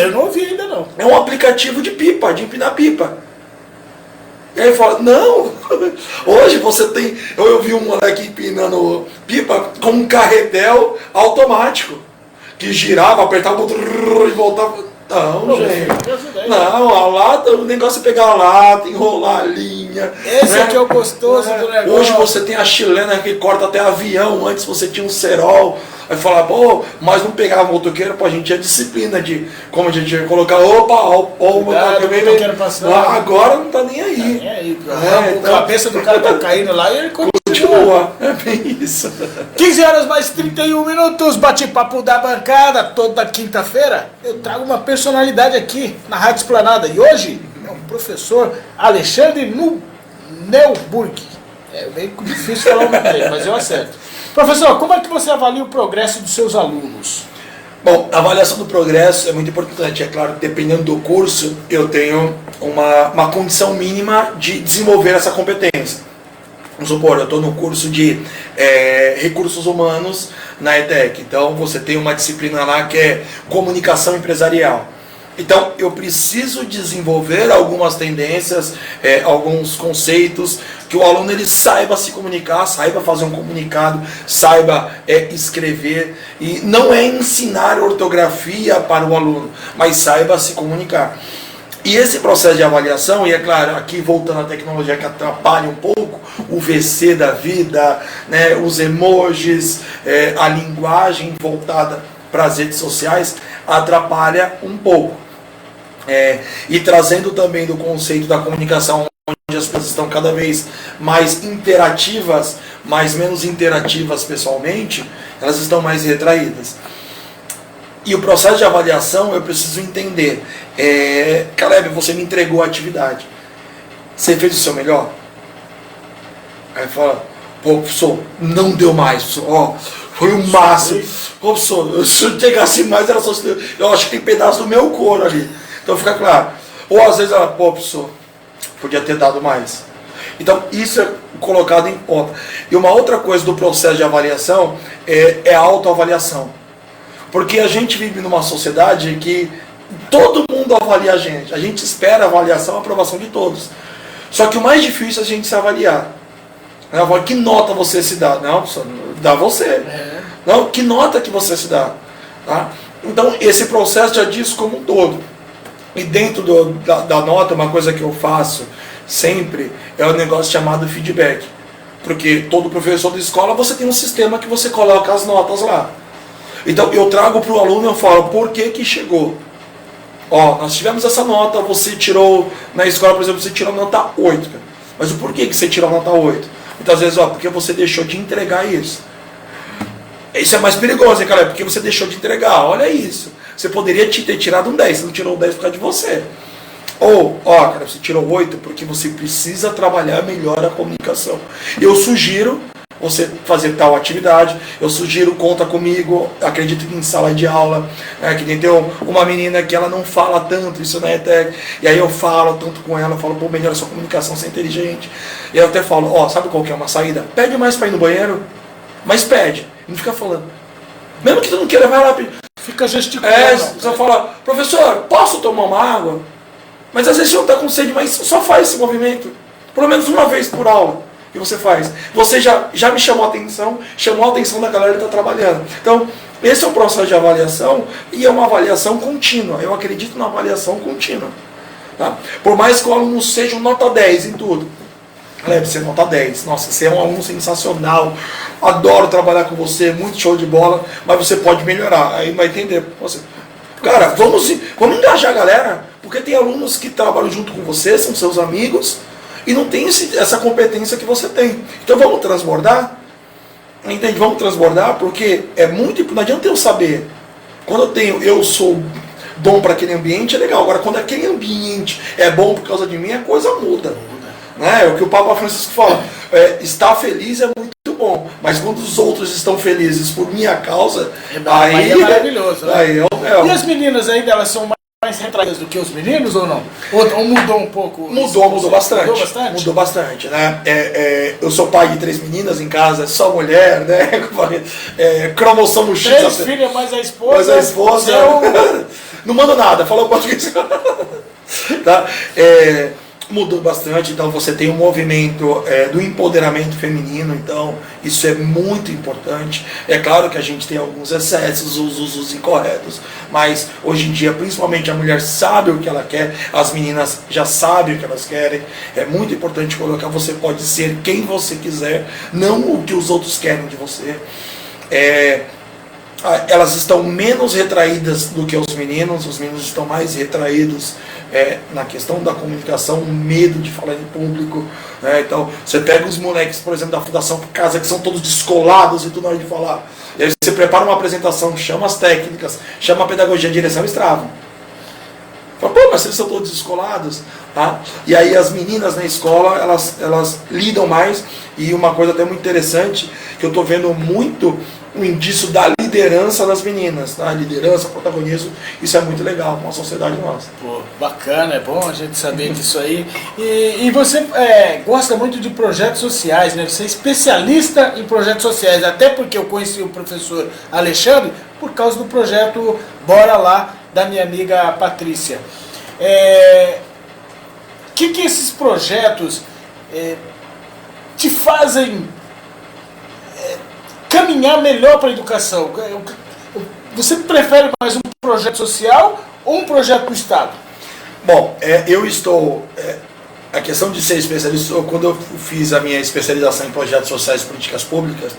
A: eu não ouvi ainda, não.
B: É um aplicativo de pipa, de empinar pipa. E aí fala, não, hoje você tem... Eu vi um moleque empinando pipa com um carretel automático, que girava, apertava o botão e voltava. Não, gente. Não, a lata, o negócio é pegar a lata, enrolar a linha.
A: Esse aqui é o gostoso do negócio.
B: Hoje você tem a chilena que corta até avião, antes você tinha um cerol. Aí fala, pô, mas não pegava motoqueiro, pô, a gente tinha disciplina de como a gente ia colocar, o motoqueiro passar. Agora não tá nem aí.
A: A cabeça do cara tá caindo lá e ele
B: continua. É bem isso.
A: 15 horas mais 31 minutos, bate-papo da bancada, toda quinta-feira. Eu trago uma personalidade aqui na Rádio Esplanada. E hoje é o professor Alexandre Neuburg. É meio difícil falar o nome dele, mas eu acerto. Professor, como é que você avalia o progresso dos seus alunos?
B: Bom, a avaliação do progresso é muito importante. É claro que dependendo do curso, eu tenho uma condição mínima de desenvolver essa competência. Vamos supor, eu estou no curso de recursos humanos na ETEC. Então, você tem uma disciplina lá que é comunicação empresarial. Então, eu preciso desenvolver algumas tendências, alguns conceitos, que o aluno ele saiba se comunicar, saiba fazer um comunicado, saiba escrever. E não é ensinar ortografia para o aluno, mas saiba se comunicar. E esse processo de avaliação, e é claro, aqui voltando à tecnologia que atrapalha um pouco, o VC da vida, né, os emojis, a linguagem voltada para as redes sociais, atrapalha um pouco. E trazendo também do conceito da comunicação, onde as pessoas estão cada vez mais interativas, mas menos interativas pessoalmente, elas estão mais retraídas. E o processo de avaliação eu preciso entender. Caleb, você me entregou a atividade. Você fez o seu melhor? Aí fala, pô, professor, não deu mais, professor. Foi o máximo. Pô, professor, se eu chegasse mais, era só. Eu acho que tem pedaço do meu couro ali. Então fica claro. Ou às vezes ela, pô, professor, podia ter dado mais. Então isso é colocado em conta. E uma outra coisa do processo de avaliação é a autoavaliação. Porque a gente vive numa sociedade que todo mundo avalia a gente. A gente espera a avaliação, a aprovação de todos. Só que o mais difícil é a gente se avaliar. Que nota você se dá? Não, professor, dá você. Não, que nota que você se dá? Tá? Então esse processo já diz como um todo. E dentro da nota, uma coisa que eu faço sempre é um negócio chamado feedback. Porque todo professor de escola, você tem um sistema que você coloca as notas lá. Então eu trago para o aluno e eu falo, por que chegou? Nós tivemos essa nota, você tirou, na escola, por exemplo, você tirou nota 8. Cara. Mas o porquê que você tirou nota 8? Muitas vezes, porque você deixou de entregar isso. Isso é mais perigoso, hein, cara? Porque você deixou de entregar, olha isso. Você poderia ter tirado um 10, você não tirou um 10 por causa de você. Ou, cara, você tirou 8 porque você precisa trabalhar melhor a comunicação. Eu sugiro você fazer tal atividade, eu sugiro conta comigo, acredito que em sala de aula, que nem tem uma menina que ela não fala tanto, isso na ETEC, e aí eu falo tanto com ela, eu falo, pô, melhora a sua comunicação, você é inteligente. E aí eu até falo, sabe qual que é uma saída? Pede mais para ir no banheiro, mas pede, não fica falando. Mesmo que tu não queira, vai lá pedir.
A: Fica gesticulando.
B: Você fala, professor, posso tomar uma água? Mas às vezes você não está com sede, mas só faz esse movimento. Pelo menos uma vez por aula que você faz. Você já me chamou a atenção da galera que está trabalhando. Então, esse é o processo de avaliação e é uma avaliação contínua. Eu acredito na avaliação contínua. Tá? Por mais que o aluno seja um nota 10 em tudo. Você é nota 10. Nossa, você é um aluno sensacional. Adoro trabalhar com você, muito show de bola, mas você pode melhorar. Aí vai entender. Cara, vamos engajar a galera, porque tem alunos que trabalham junto com você, são seus amigos, e não tem essa competência que você tem. Então vamos transbordar? Entende? Vamos transbordar, porque é muito importante. Não adianta eu saber. Quando eu sou bom para aquele ambiente, é legal. Agora, quando aquele ambiente é bom por causa de mim, a coisa muda. né? É o que o Papa Francisco fala. Estar feliz é muito bom, mas quando os outros estão felizes por minha causa, aí
A: é maravilhoso, né?
B: Aí
A: E as meninas ainda, elas são mais retraídas do que os meninos ou não? Ou mudou um pouco?
B: Mudou bastante.
A: Mudou bastante?
B: Mudou bastante, né? Eu sou pai de 3 meninas em casa, só mulher, né? Cromossomo X.
A: 3 filhas mais a esposa.
B: Mais a esposa. Não mando nada, fala o português. Tá? Mudou bastante, então você tem um movimento do empoderamento feminino, então isso é muito importante. É claro que a gente tem alguns excessos, os usos incorretos, mas hoje em dia, principalmente a mulher sabe o que ela quer, as meninas já sabem o que elas querem. É muito importante colocar, você pode ser quem você quiser, não o que os outros querem de você. Elas estão menos retraídas do que os meninos estão mais retraídos na questão da comunicação, o medo de falar em público, né? Então você pega os moleques, por exemplo, da Fundação Casa, que são todos descolados e tudo na hora de falar, e aí você prepara uma apresentação, chama as técnicas, chama a pedagogia, a direção, eles travam. Fala, pô, mas eles são todos descolados, tá? E aí as meninas na escola, elas lidam mais, e uma coisa até muito interessante, que eu estou vendo muito o indício da liderança das meninas, tá? Liderança, protagonismo, isso é muito legal com a sociedade nossa.
A: Pô, bacana, é bom a gente saber disso aí. E você gosta muito de projetos sociais, né? Você é especialista em projetos sociais, até porque eu conheci o professor Alexandre por causa do projeto Bora Lá, da minha amiga Patrícia. Que esses projetos te fazem caminhar melhor para a educação? Você prefere mais um projeto social ou um projeto do Estado?
B: Bom, eu estou... a questão de ser especialista, quando eu fiz a minha especialização em projetos sociais e políticas públicas,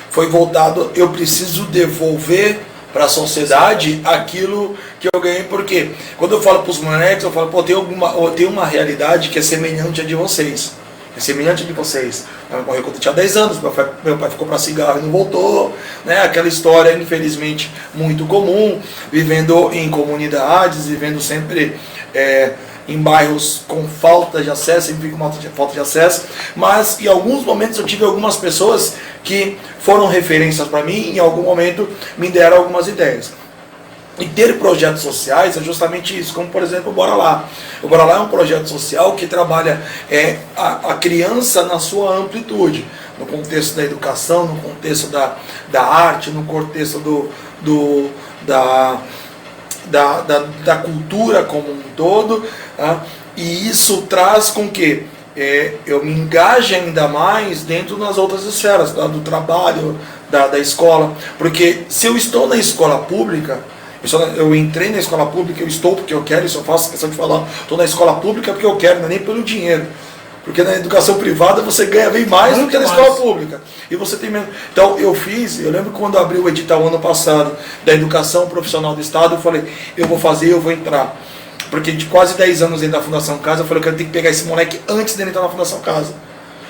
B: foi voltado, eu preciso devolver para a sociedade aquilo que eu ganhei, porque quando eu falo para os moleques, eu falo, pô, tem uma realidade que é semelhante à de vocês. É semelhante de vocês. Meu pai morreu quando eu tinha 10 anos, meu pai ficou para cigarro e não voltou, né? Aquela história, infelizmente, muito comum, vivendo em comunidades, vivendo sempre em bairros com falta de acesso, sempre com falta de acesso, mas em alguns momentos eu tive algumas pessoas que foram referências para mim, e em algum momento me deram algumas ideias. E ter projetos sociais é justamente isso, como por exemplo o Bora Lá. O Bora Lá é um projeto social que trabalha a criança na sua amplitude, no contexto da educação, no contexto da arte, no contexto da cultura como um todo, tá? E isso traz com que eu me engaje ainda mais dentro das outras esferas, do trabalho, da escola, porque se eu estou na escola pública, eu entrei na escola pública, eu estou porque eu quero, isso eu faço questão de falar, estou na escola pública porque eu quero, não é nem pelo dinheiro. Porque na educação privada você ganha bem mais do que na escola pública. E você tem menos. Então eu lembro quando abri o edital ano passado da educação profissional do Estado, eu falei, eu vou fazer, eu vou entrar. Porque de quase 10 anos dentro da Fundação Casa, eu falei, eu quero ter que pegar esse moleque antes dele entrar na Fundação Casa.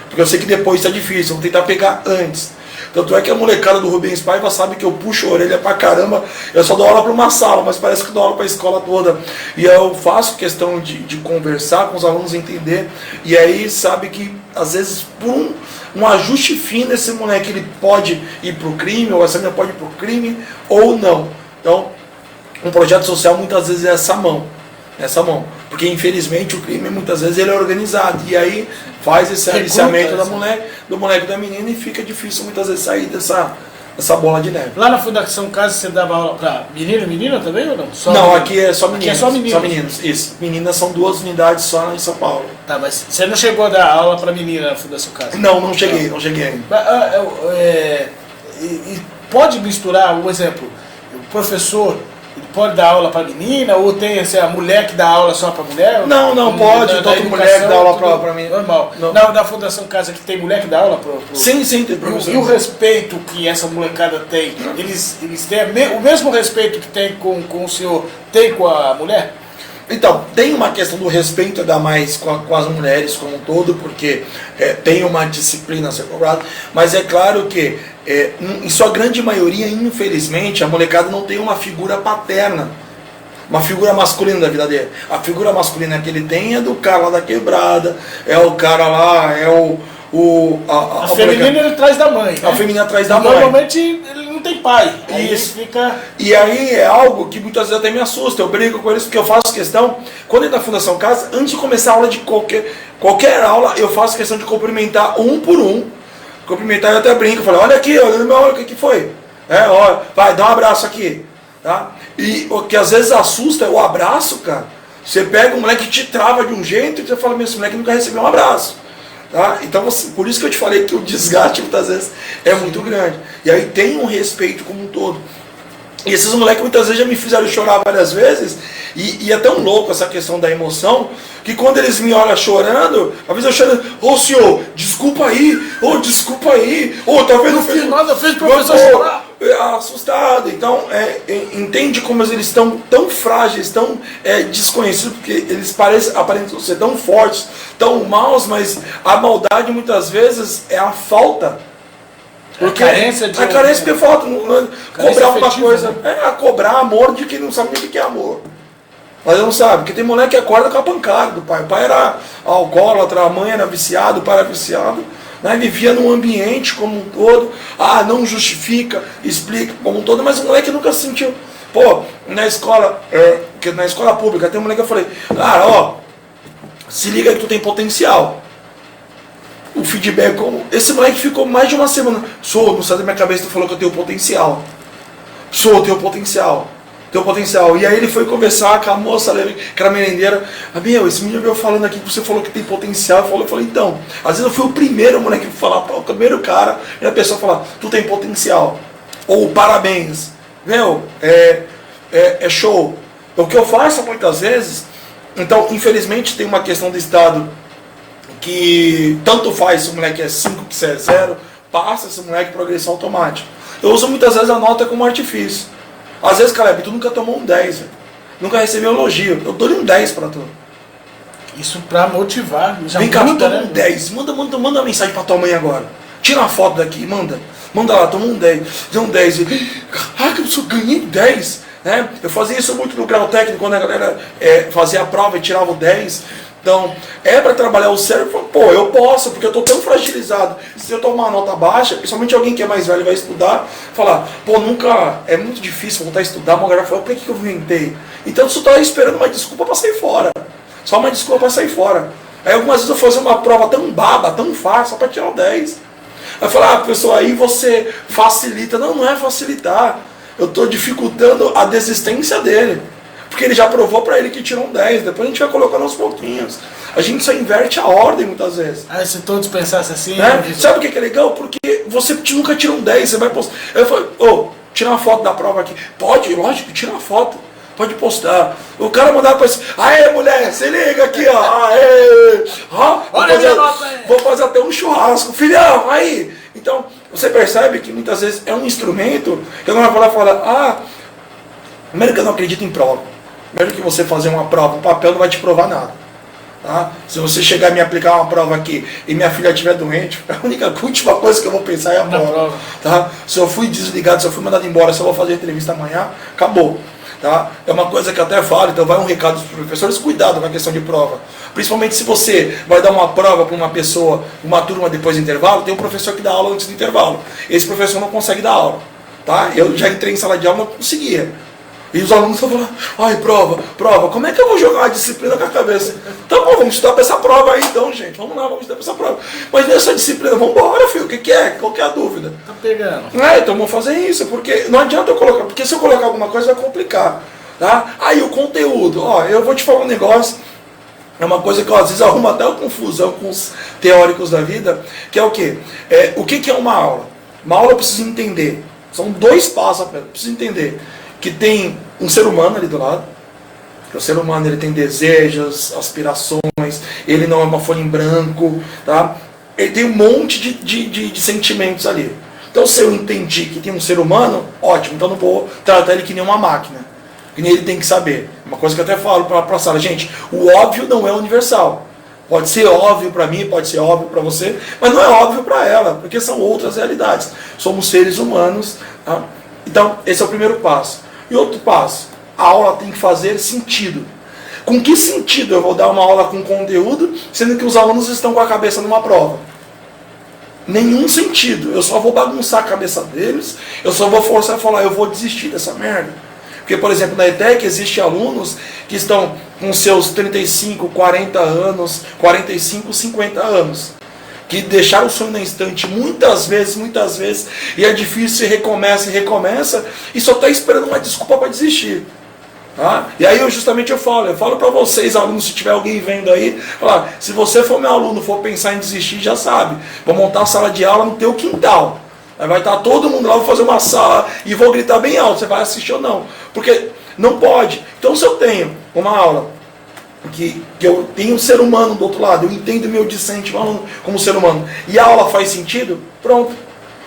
B: Porque eu sei que depois está difícil, eu vou tentar pegar antes. Tanto é que a molecada do Rubens Paiva sabe que eu puxo a orelha pra caramba, eu só dou aula para uma sala, mas parece que dou aula para a escola toda. E eu faço questão de conversar com os alunos, entender, e aí sabe que às vezes por um ajuste fino esse moleque ele pode ir pro crime, ou essa menina pode ir pro crime, ou não. Então, um projeto social muitas vezes é essa mão. Porque infelizmente o crime muitas vezes ele é organizado, e aí faz esse aliciamento do moleque da menina, e fica difícil muitas vezes sair dessa bola de neve.
A: Lá na Fundação Casa você dava aula para menino e menina também ou não?
B: Não, aqui é só meninos.
A: Aqui é só meninos.
B: Só meninos, isso. Meninas são 2 unidades só em São Paulo.
A: Tá, mas você não chegou a dar aula para menina na Fundação Casa?
B: Não cheguei ainda.
A: E pode misturar, um exemplo, o professor pode dar aula para menina, ou tem a mulher que dá aula só para mulher?
B: Não pode, toda mulher que dá aula para menina.
A: Normal. Na Fundação Casa que tem mulher que dá aula para...
B: Sim, tem professor.
A: E o respeito que essa molecada tem, eles têm o mesmo respeito que tem com o senhor, tem com a mulher?
B: Então, tem uma questão do respeito ainda mais com as mulheres como um todo, porque tem uma disciplina a ser cobrada, mas é claro que, em sua grande maioria, infelizmente, a molecada não tem uma figura paterna uma figura masculina da vida dele. A figura masculina que ele tem é do cara lá da quebrada, é o cara lá, é
A: a feminina ele traz da mãe.
B: A feminina traz da mãe.
A: Normalmente ele não tem pai. Aí
B: isso.
A: Fica...
B: E aí é algo que muitas vezes até me assusta. Eu brigo com eles porque eu faço questão, quando eu na Fundação Casa, antes de começar a aula de qualquer aula, eu faço questão de cumprimentar um por um. Cumprimentar, eu até brinco, falo, olha aqui, olha no meu olho, o que foi? Olha, vai, dá um abraço aqui. Tá? E o que às vezes assusta é o abraço, cara. Você pega um moleque que te trava de um jeito e você fala, meu, esse moleque nunca recebeu um abraço. Tá? Então, por isso que eu te falei que o desgaste muitas vezes é muito grande. E aí tem um respeito como um todo. E esses moleques muitas vezes já me fizeram chorar várias vezes. E é tão louco essa questão da emoção, que quando eles me olham chorando, às vezes eu choro, ô senhor, desculpa aí, desculpa aí, talvez
A: não fiz nada, fez o professor chorar.
B: Assustado. Então, entende como eles estão tão frágeis, tão desconhecidos, porque eles aparentam ser tão fortes, tão maus, mas a maldade muitas vezes é a falta. Porque a carência porque falta. Cobrar uma coisa. Cobrar amor de quem não sabe nem o que é amor. Mas não sabe, porque tem moleque que acorda com a pancada do pai. O pai era alcoólatra, a mãe era viciada, o pai era viciado. Né? Vivia num ambiente como um todo. Não justifica, explica como um todo, mas o moleque nunca se sentiu. Pô, na escola pública, tem um moleque que eu falei, se liga que tu tem potencial. O feedback, esse moleque ficou mais de uma semana. Não sai da minha cabeça, tu falou que eu tenho potencial. Eu tenho potencial. E aí ele foi conversar com a moça, que era merendeira. Esse menino veio falando aqui que você falou que tem potencial. Eu falei, então, às vezes eu fui o primeiro moleque a falar, o primeiro cara, e a pessoa falar, tu tem potencial. Ou parabéns. É show. O que eu faço muitas vezes, então, infelizmente tem uma questão do Estado que tanto faz se o moleque é 5, que é 0, passa esse moleque progressão automática. Eu uso muitas vezes a nota como artifício. Às vezes, Caleb, tu nunca tomou um 10, véio. Nunca recebeu elogio. Eu dou-lhe um 10 pra tu.
A: Isso pra motivar.
B: Vem cá, tu toma um 10. Manda uma mensagem pra tua mãe agora. Tira uma foto daqui, manda. Manda lá, toma um 10. Deu um 10. Caraca, eu ganhei 10. Né? Eu fazia isso muito no grau técnico, quando a galera fazia a prova e tirava o 10. Então, para trabalhar o cérebro, eu posso, porque eu estou tão fragilizado. Se eu tomar uma nota baixa, principalmente alguém que é mais velho vai estudar, falar, é muito difícil voltar a estudar, uma galera fala, por que eu inventei? Então, você está esperando uma desculpa para sair fora. Só uma desculpa para sair fora. Aí algumas vezes eu fazia uma prova tão baba, tão fácil, só para tirar o 10. Aí eu falo, pessoal, aí você facilita. Não é facilitar. Eu estou dificultando a desistência dele. Porque ele já provou para ele que tirou um 10. Depois a gente vai colocando aos pouquinhos. A gente só inverte a ordem muitas vezes.
A: Se todos pensassem assim...
B: Sabe o que é legal? Porque você nunca tira um 10. Você vai postar. Eu falo, tira uma foto da prova aqui. Pode, lógico, tira uma foto. Pode postar. O cara mandava para você. Aê, mulher, se liga aqui, ó. Aê.
A: Olha a minha nota aí.
B: Vou fazer até um churrasco. Filhão, aí. Então, você percebe que muitas vezes é um instrumento que eu não vai falar, primeiro que eu não acredito em prova. Primeiro que você fazer uma prova, o papel não vai te provar nada. Tá? Se você chegar a me aplicar uma prova aqui e minha filha estiver doente, a última coisa que eu vou pensar é a prova. Tá? Se eu fui desligado, se eu fui mandado embora, se eu vou fazer a entrevista amanhã, acabou. Tá? É uma coisa que eu até falo, então vai um recado para os professores, cuidado com a questão de prova. Principalmente se você vai dar uma prova para uma pessoa, uma turma depois do intervalo, tem um professor que dá aula antes do intervalo. Esse professor não consegue dar aula. Tá? Eu já entrei em sala de aula e não conseguia. E os alunos estão falando, prova, como é que eu vou jogar a disciplina com a cabeça? Tá bom, vamos estudar para essa prova aí então, gente. Vamos lá, vamos estudar para essa prova. Mas nessa disciplina, vamos embora, filho, o que é? Qual que é a dúvida?
A: Tá pegando.
B: Então vamos fazer isso, porque não adianta eu colocar, porque se eu colocar alguma coisa vai complicar. Tá? Aí o conteúdo, eu vou te falar um negócio, é uma coisa que eu às vezes arrumo até uma confusão com os teóricos da vida, que é o quê? O que é uma aula? Uma aula eu preciso entender. São 2 passos apenas, eu preciso entender. Que tem um ser humano ali do lado, que o ser humano ele tem desejos, aspirações, ele não é uma folha em branco, tá? Ele tem um monte de sentimentos ali. Então se eu entendi que tem um ser humano, ótimo, então não vou tratar ele que nem uma máquina, que nem ele tem que saber. Uma coisa que eu até falo para a sala, gente, o óbvio não é universal. Pode ser óbvio para mim, pode ser óbvio para você, mas não é óbvio para ela, porque são outras realidades. Somos seres humanos, tá? Então esse é o primeiro passo. E outro passo, a aula tem que fazer sentido. Com que sentido eu vou dar uma aula com conteúdo, sendo que os alunos estão com a cabeça numa prova? Nenhum sentido. Eu só vou bagunçar a cabeça deles, eu só vou forçar a falar, eu vou desistir dessa merda. Porque, por exemplo, na ETEC existem alunos que estão com seus 35, 40 anos, 45, 50 anos, que deixaram o sonho na estante muitas vezes, e é difícil, e recomeça, e só está esperando uma desculpa para desistir. Tá? E aí eu falo para vocês, alunos, se tiver alguém vendo aí, falar, se você for meu aluno, for pensar em desistir, já sabe, vou montar a sala de aula no teu quintal. Aí vai estar todo mundo lá, vou fazer uma sala e vou gritar bem alto, você vai assistir ou não. Porque não pode. Então se eu tenho uma aula que eu tenho um ser humano do outro lado, eu entendo meu discente como ser humano, e a aula faz sentido, pronto.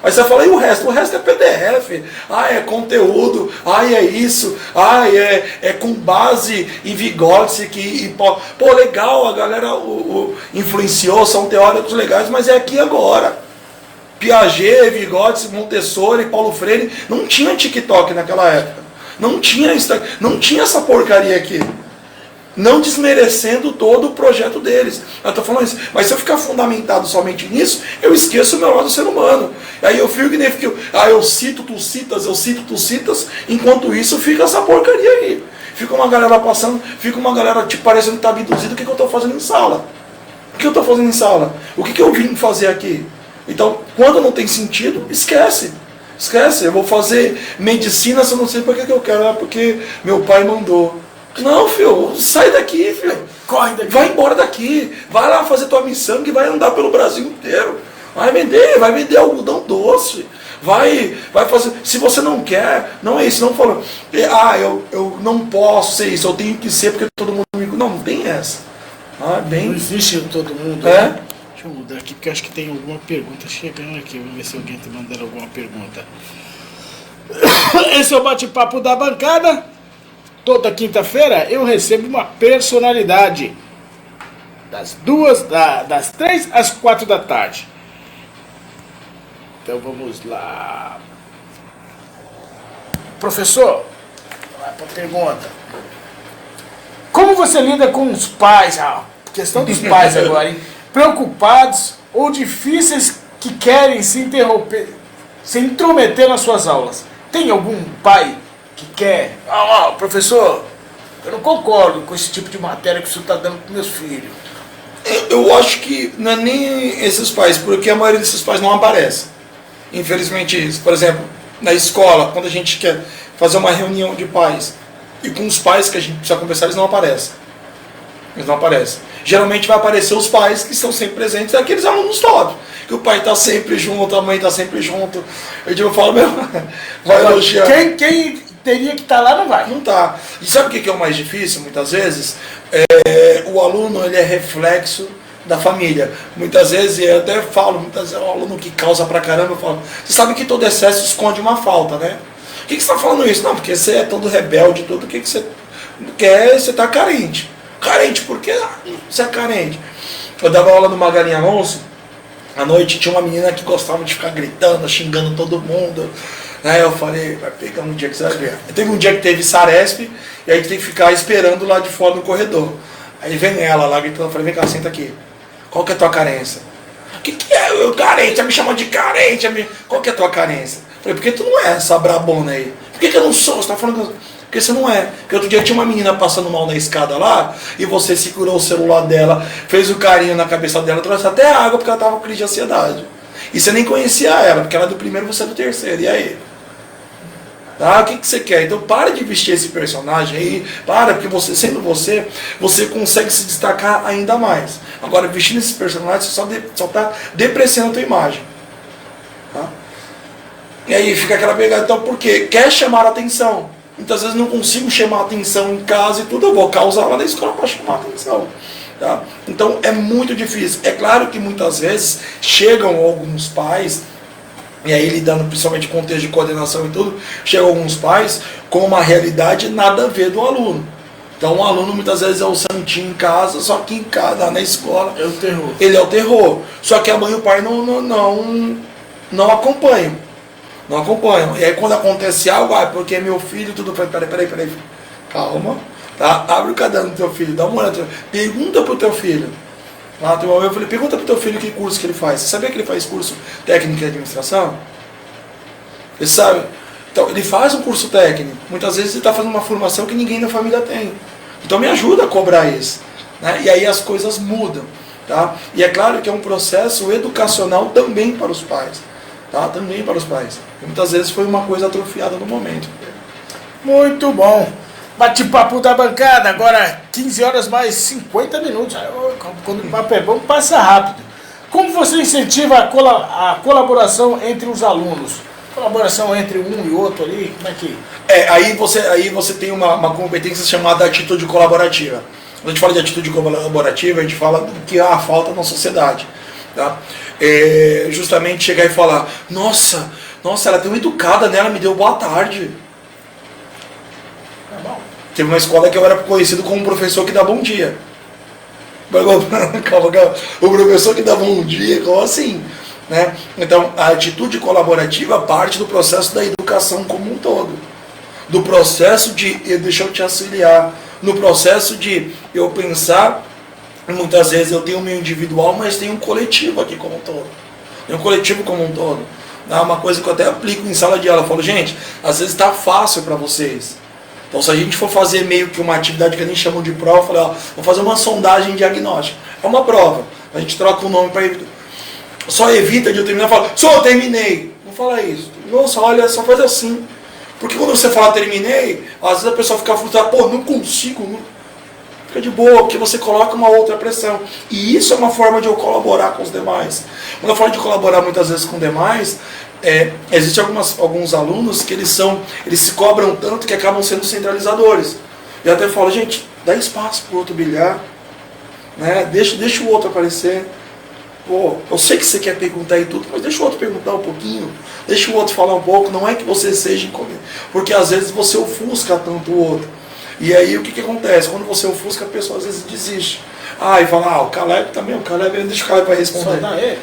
B: Aí você fala, e o resto? O resto é PDF, é conteúdo, é isso, é com base em Vygotsky, pô, legal, a galera influenciou, são teóricos legais, mas é aqui agora. Piaget, Vygotsky, Montessori, Paulo Freire, não tinha TikTok naquela época, não tinha essa porcaria aqui. Não desmerecendo todo o projeto deles. Eu estou falando isso. Mas se eu ficar fundamentado somente nisso, eu esqueço o meu lado ser humano. Aí eu fico que nem eu cito, tu citas, enquanto isso fica essa porcaria aí. Fica uma galera passando, fica uma galera tipo, parecendo que está abduzido. O que eu estou fazendo em sala? O que eu estou fazendo em sala? O que eu vim fazer aqui? Então, quando não tem sentido, esquece. Eu vou fazer medicina, se eu não sei para que eu quero, porque meu pai mandou. Não, filho, sai daqui, filho. Corre daqui. Vai embora daqui. Vai lá fazer tua missão que vai andar pelo Brasil inteiro. Vai vender algodão doce. Vai fazer. Se você não quer, não é isso. Não falou, eu não posso ser isso, eu tenho que ser porque todo mundo me. Não tem essa.
A: Não existe todo mundo.
B: É?
A: Né? Deixa eu mudar aqui porque eu acho que tem alguma pergunta chegando aqui. Vamos ver se alguém está mandando alguma pergunta. Esse é o bate-papo da bancada. Toda quinta-feira eu recebo uma personalidade das 3 às 4 da tarde. Então vamos lá. Professor, vai para a pergunta. Como você lida com os pais? Questão dos pais agora, hein? Preocupados ou difíceis que querem se intrometer nas suas aulas. Tem algum pai que quer, professor, eu não concordo com esse tipo de matéria que o senhor está dando para meus filhos?
B: Eu acho que não é nem esses pais, porque a maioria desses pais não aparece. Infelizmente isso. Por exemplo, na escola, quando a gente quer fazer uma reunião de pais, e com os pais que a gente precisa conversar, eles não aparecem. Geralmente vai aparecer os pais que estão sempre presentes, aqueles alunos top. Que o pai está sempre junto, a mãe está sempre junto. Eu falo, vai elogiar.
A: Quem teria que estar lá não vai.
B: Não está. E sabe o que é o mais difícil, muitas vezes? O aluno, ele é reflexo da família. Muitas vezes, eu até falo, é um aluno que causa pra caramba, eu falo, você sabe que todo excesso esconde uma falta, né? Por que você está falando isso? Não, porque você é todo rebelde, tudo. O que você quer? Você está carente. Carente, por que você é carente? Eu dava aula numa galinha Alonso, à noite tinha uma menina que gostava de ficar gritando, xingando todo mundo. Aí eu falei, vai pegar um dia que você vai ver. Teve um dia que teve Saresp, e aí tem que ficar esperando lá de fora no corredor. Aí vem ela lá gritando, eu falei, vem cá, senta aqui. Qual que é a tua carência? O que é? Eu carente, ela me chama de carente. Qual que é a tua carência? Eu falei, por que tu não é essa brabona aí? Por que eu não sou? Você tá falando porque você não é. Porque outro dia tinha uma menina passando mal na escada lá, e você segurou o celular dela, fez o carinho na cabeça dela, trouxe até água porque ela tava com crise de ansiedade. E você nem conhecia ela, porque ela é do primeiro, você é do terceiro. E aí? Tá? O que você quer? Então para de vestir esse personagem aí, porque você, sendo você consegue se destacar ainda mais. Agora, vestindo esse personagem, você só está depreciando a tua imagem. Tá? E aí fica aquela pegada, então por quê? Quer chamar a atenção. Muitas vezes não consigo chamar a atenção em casa e tudo, eu vou causar lá na escola para chamar a atenção. Tá? Então é muito difícil. É claro que muitas vezes chegam alguns pais, e aí lidando principalmente com contexto de coordenação e tudo, chegam alguns pais com uma realidade nada a ver do aluno. Então o aluno muitas vezes é o santinho em casa, só que em casa, na escola,
A: é o terror.
B: Ele é o terror. Só que a mãe e o pai não acompanham. Não acompanham. E aí quando acontece algo, porque meu filho, tudo. Peraí. calma, tá? Abre o caderno do teu filho, dá uma olhada, pergunta pro teu filho. Lá tem uma vez eu falei, pergunta pro teu filho que curso que ele faz. Você sabia que ele faz curso técnico em administração? Ele sabe? Então, ele faz um curso técnico. Muitas vezes ele está fazendo uma formação que ninguém na família tem. Então me ajuda a cobrar isso. Né? E aí as coisas mudam. Tá? E é claro que é um processo educacional também para os pais. Tá? Também para os pais. E muitas vezes foi uma coisa atrofiada no momento.
A: Muito bom. Bate-papo da bancada, agora 15 horas mais 50 minutos. Quando o papo é bom, passa rápido. Como você incentiva a colaboração entre os alunos? Colaboração entre um e outro ali, como é que...
B: Aí você tem uma competência chamada atitude colaborativa. Quando a gente fala de atitude colaborativa, a gente fala do que há falta na sociedade. Tá? Justamente chegar e falar, nossa, ela é tão educada, né? Ela me deu boa tarde. Teve uma escola que eu era conhecido como um professor que dá bom dia. Calma. O professor que dá bom dia, como assim? Né? Então, a atitude colaborativa parte do processo da educação como um todo. Do processo de, deixa eu te auxiliar, no processo de eu pensar, muitas vezes eu tenho o meu individual, mas tenho um coletivo aqui como um todo. Tem um coletivo como um todo. É uma coisa que eu até aplico em sala de aula. Eu falo, gente, às vezes está fácil para vocês. Então, se a gente for fazer meio que uma atividade que a gente chama de prova, eu falei, ó, vamos fazer uma sondagem diagnóstica. É uma prova. A gente troca o nome para evitar. Só evita de eu terminar e falar, só terminei. Não fala isso. Nossa, olha, só faz assim. Porque quando você fala terminei, às vezes a pessoa fica frustrada, pô, não consigo. Não. Fica de boa, porque você coloca uma outra pressão. E isso é uma forma de eu colaborar com os demais. Quando eu falo de colaborar muitas vezes com os demais, existem alguns alunos que eles se cobram tanto que acabam sendo centralizadores. E eu até falo, gente, dá espaço para o outro brilhar, né? Deixa o outro aparecer. Pô, eu sei que você quer perguntar e tudo, mas deixa o outro perguntar um pouquinho, deixa o outro falar um pouco, não é que você seja incompetente, porque às vezes você ofusca tanto o outro. E aí o que acontece? Quando você ofusca, a pessoa às vezes desiste. E fala, o Caleb também, deixa o Caleb vai responder.
A: Só dá ele.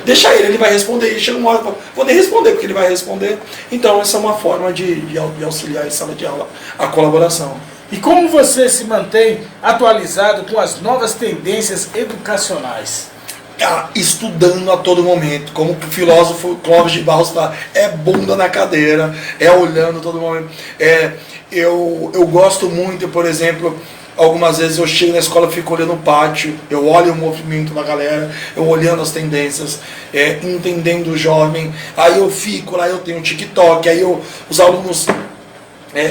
B: Deixa ele vai responder, e chega uma hora e fala, vou nem responder, porque ele vai responder. Então essa é uma forma de auxiliar em sala de aula, a colaboração.
A: E como você se mantém atualizado com as novas tendências educacionais?
B: Estudando a todo momento, como o filósofo Clóvis de Barros fala, é bunda na cadeira, é olhando a todo momento. Eu gosto muito, por exemplo, algumas vezes eu chego na escola, fico olhando o pátio, eu olho o movimento da galera, eu olhando as tendências, entendendo o jovem, aí eu fico lá, eu tenho um TikTok, aí os alunos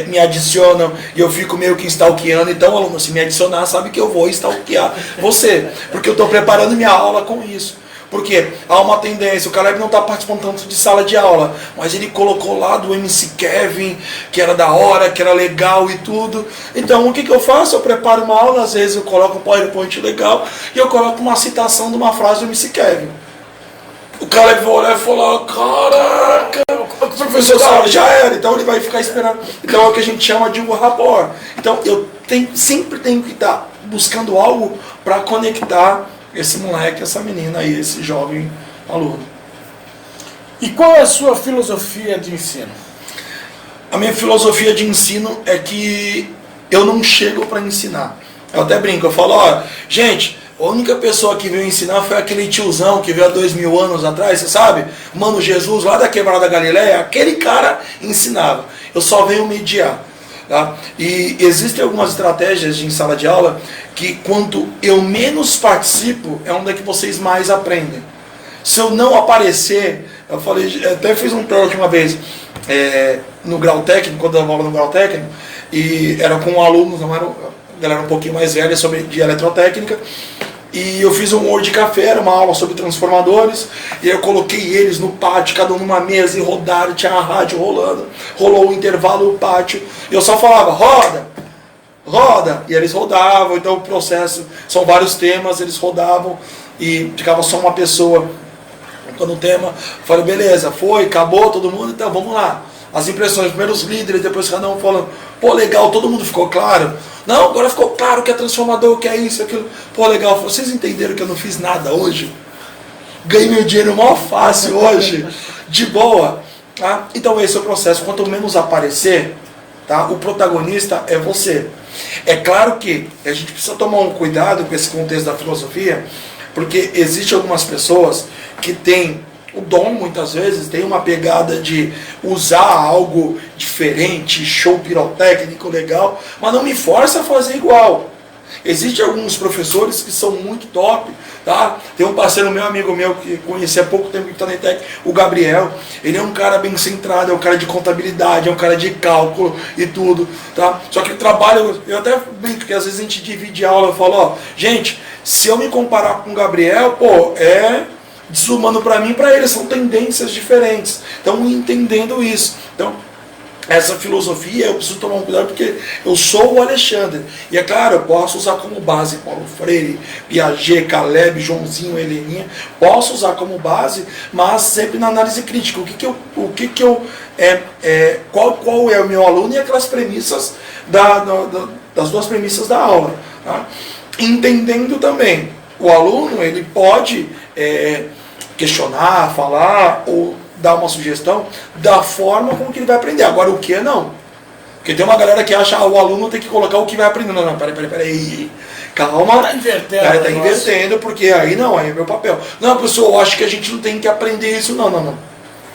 B: me adicionam e eu fico meio que stalkeando. Então, aluno, se me adicionar, sabe que eu vou stalkear você, porque eu estou preparando minha aula com isso. Porque há uma tendência, o Caleb não está participando tanto de sala de aula, mas ele colocou lá do MC Kevin, que era da hora, que era legal e tudo. Então, o que eu faço? Eu preparo uma aula, às vezes eu coloco um PowerPoint legal e eu coloco uma citação de uma frase do MC Kevin. O Caleb vai olhar e falar, caraca, o professor já era, então ele vai ficar esperando. Então é o que a gente chama de um rapport. Então eu sempre tenho que estar buscando algo para conectar esse moleque, essa menina aí, esse jovem aluno.
A: E qual é a sua filosofia de ensino?
B: A minha filosofia de ensino é que eu não chego para ensinar. Eu até brinco, eu falo, gente, a única pessoa que veio ensinar foi aquele tiozão que veio há 2000 anos atrás, você sabe? Mano Jesus, lá da Quebrada da Galileia, aquele cara ensinava. Eu só venho mediar. Tá? E existem algumas estratégias em sala de aula que quanto eu menos participo, é onde é que vocês mais aprendem. Se eu não aparecer, eu falei, até fiz um talk uma vez no grau técnico, quando eu dava aula no grau técnico, e era com alunos, não era galera um pouquinho mais velha de eletrotécnica, e eu fiz um Word Café, era uma aula sobre transformadores, e eu coloquei eles no pátio, cada um numa mesa, e rodaram, tinha a rádio rolando, rolou o intervalo no pátio, e eu só falava, roda, e eles rodavam. Então o processo, são vários temas, eles rodavam, e ficava só uma pessoa contando o tema. Falei, beleza, acabou todo mundo, então vamos lá. As impressões, primeiro os líderes, depois cada um falando, pô, legal, todo mundo ficou claro? Não, agora ficou claro que é transformador, que é isso, aquilo. Pô, legal, vocês entenderam que eu não fiz nada hoje? Ganhei meu dinheiro mó fácil hoje, de boa. Tá? Então esse é o processo, quanto menos aparecer, tá? O protagonista é você. É claro que a gente precisa tomar um cuidado com esse contexto da filosofia, porque existem algumas pessoas que têm o dom, muitas vezes, tem uma pegada de usar algo diferente, show pirotécnico legal, mas não me força a fazer igual. Existem alguns professores que são muito top, tá? Tem um parceiro meu, amigo meu, que conheci há pouco tempo que está na ETEC, o Gabriel. Ele é um cara bem centrado, é um cara de contabilidade, é um cara de cálculo e tudo, tá? Só que ele trabalha, eu até brinco, porque às vezes a gente divide aula, eu falo, ó, gente, se eu me comparar com o Gabriel, pô, é desumano para mim e para ele, são tendências diferentes. Então, entendendo isso. Então, essa filosofia eu preciso tomar um cuidado porque eu sou o Alexandre. E é claro, eu posso usar como base Paulo Freire, Piaget, Caleb, Joãozinho, Heleninha. Posso usar como base, mas sempre na análise crítica. Qual é o meu aluno e aquelas premissas das duas premissas da aula. Tá? Entendendo também, o aluno ele pode questionar, falar ou dar uma sugestão da forma como que ele vai aprender. Agora o que não. Porque tem uma galera que acha que o aluno tem que colocar o que vai aprender. Não, peraí. Calma.
A: Tá invertendo.
B: Tá invertendo, porque aí não, aí é meu papel. Não, pessoal, eu acho que a gente não tem que aprender isso. Não.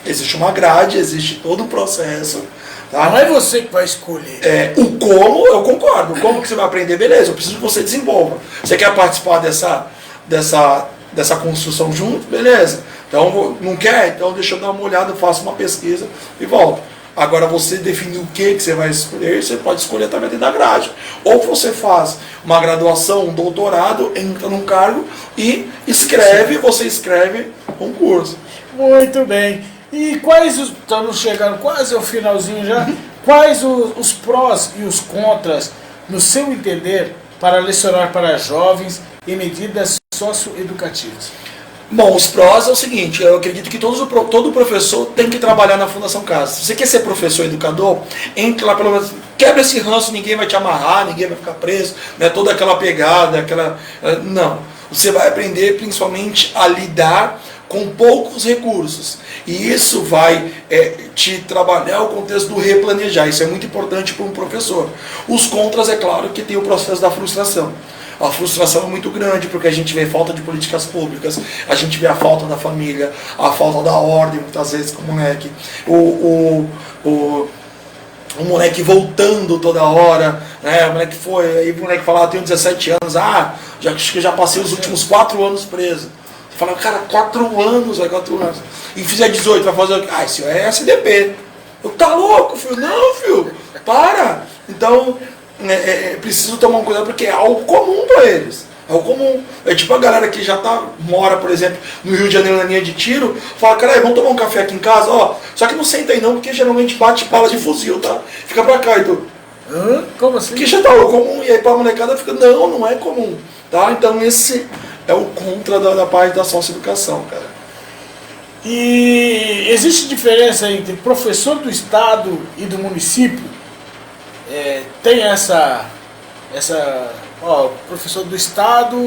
B: Existe uma grade, existe todo um processo. Tá?
A: Não é você que vai escolher.
B: O como, eu concordo. O como que você vai aprender, beleza. Eu preciso que você desenvolva. Você quer participar dessa construção junto? Beleza. Então, não quer? Então deixa eu dar uma olhada, faço uma pesquisa e volto. Agora você definir o que você vai escolher, você pode escolher através da grade. Ou você faz uma graduação, um doutorado, entra num cargo e você escreve um curso.
A: Muito bem. E estamos chegando quase ao finalzinho já, quais os prós e os contras, no seu entender, para lecionar para jovens em medidas socioeducativas?
B: Bom, os prós é o seguinte, eu acredito que todo professor tem que trabalhar na Fundação Casa. Se você quer ser professor educador, entre lá pelo menos, quebra esse ranço, ninguém vai te amarrar, ninguém vai ficar preso, né, toda aquela pegada, não. Você vai aprender principalmente a lidar com poucos recursos. E isso vai te trabalhar o contexto do replanejar. Isso é muito importante para um professor. Os contras, é claro, que tem o processo da frustração. A frustração é muito grande, porque a gente vê falta de políticas públicas, a gente vê a falta da família, a falta da ordem, muitas vezes, com o moleque. O moleque voltando toda hora, né? O moleque fala, tenho 17 anos, acho que já passei os últimos 4 anos preso. Você fala, cara, 4 anos. E fizer 18, vai fazer o quê? Isso é SDP. Eu, tá louco, filho? Não, filho, para. Então, preciso tomar um cuidado porque é algo comum para eles. É algo comum. É tipo a galera que já mora, por exemplo, no Rio de Janeiro na linha de tiro, fala, cara, vamos tomar um café aqui em casa, ó. Só que não senta aí não, porque geralmente bate bala de fuzil, tá? Fica pra cá, então.
A: Como assim?
B: Porque já tá comum, e aí pra molecada fica, não é comum. Tá? Então esse é o contra da parte da socioeducação, cara.
A: E existe diferença entre professor do estado e do município? Tem professor do estado,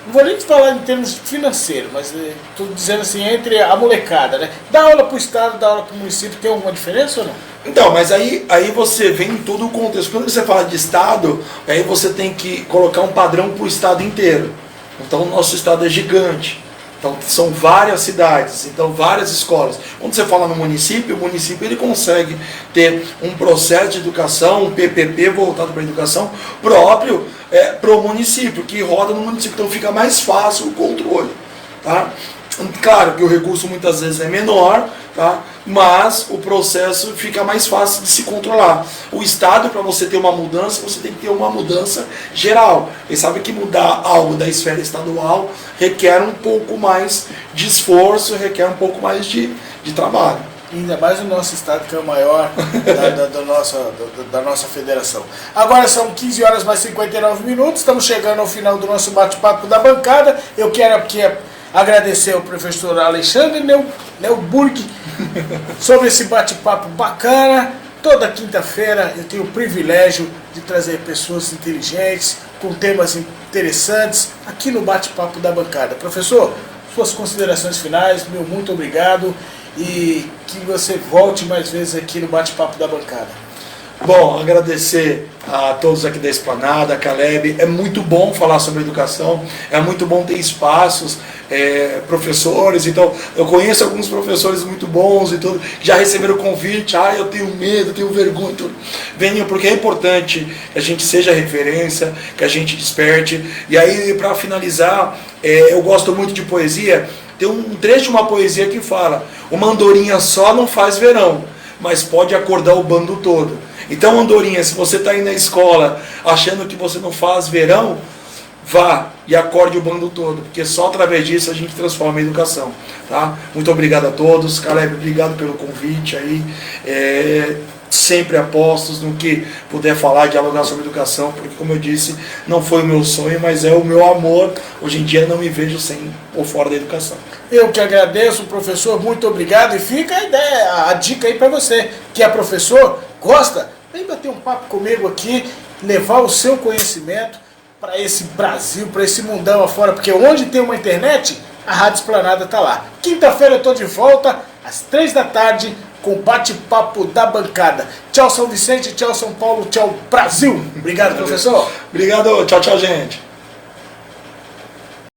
A: não vou nem falar em termos financeiros, mas estou dizendo assim, entre a molecada, né? Dá aula para o estado, dá aula para o município, tem alguma diferença ou não?
B: Então, mas aí você vem em todo o contexto. Quando você fala de estado, aí você tem que colocar um padrão para o estado inteiro. Então o nosso estado é gigante. Então são várias cidades, então várias escolas. Quando você fala no município, o município ele consegue ter um processo de educação, um PPP voltado para a educação próprio para o município, que roda no município. Então fica mais fácil o controle. Tá? Claro que o recurso muitas vezes é menor, tá? Mas o processo fica mais fácil de se controlar. O Estado, para você ter uma mudança, você tem que ter uma mudança geral. E sabe que mudar algo da esfera estadual requer um pouco mais de esforço, requer um pouco mais de trabalho.
A: Ainda mais o nosso estado, que é o maior da nossa federação. Agora são 15 horas mais 59 minutos, estamos chegando ao final do nosso bate-papo da bancada. Eu quero aqui agradecer ao professor Alexandre Neuburg sobre esse bate-papo bacana. Toda quinta-feira eu tenho o privilégio de trazer pessoas inteligentes, com temas interessantes, aqui no bate-papo da bancada. Professor, suas considerações finais, meu muito obrigado e que você volte mais vezes aqui no bate-papo da bancada.
B: Bom, agradecer a todos aqui da Esplanada, a Caleb. É muito bom falar sobre educação, é muito bom ter espaços, professores. Então, eu conheço alguns professores muito bons e tudo, que já receberam o convite. Eu tenho medo, tenho vergonha, tudo. Venham, porque é importante que a gente seja referência, que a gente desperte. E aí, para finalizar, eu gosto muito de poesia. Tem um trecho de uma poesia que fala: uma andorinha só não faz verão, mas pode acordar o bando todo. Então, andorinha, se você está aí na escola achando que você não faz verão, vá e acorde o bando todo, porque só através disso a gente transforma a educação. Tá? Muito obrigado a todos. Caleb, obrigado pelo convite aí. Sempre apostos no que puder falar, dialogar sobre educação, porque, como eu disse, não foi o meu sonho, mas é o meu amor. Hoje em dia não me vejo sem ou fora da educação.
A: Eu que agradeço, professor, muito obrigado. E fica a dica aí para você, que é professor, gosta, vem bater um papo comigo aqui, levar o seu conhecimento para esse Brasil, para esse mundão afora, porque onde tem uma internet, a Rádio Esplanada está lá. Quinta-feira eu estou de volta, às 3 da tarde, com o bate-papo da bancada. Tchau, São Vicente, tchau, São Paulo, tchau, Brasil. Obrigado, professor.
B: Obrigado, tchau, tchau, gente.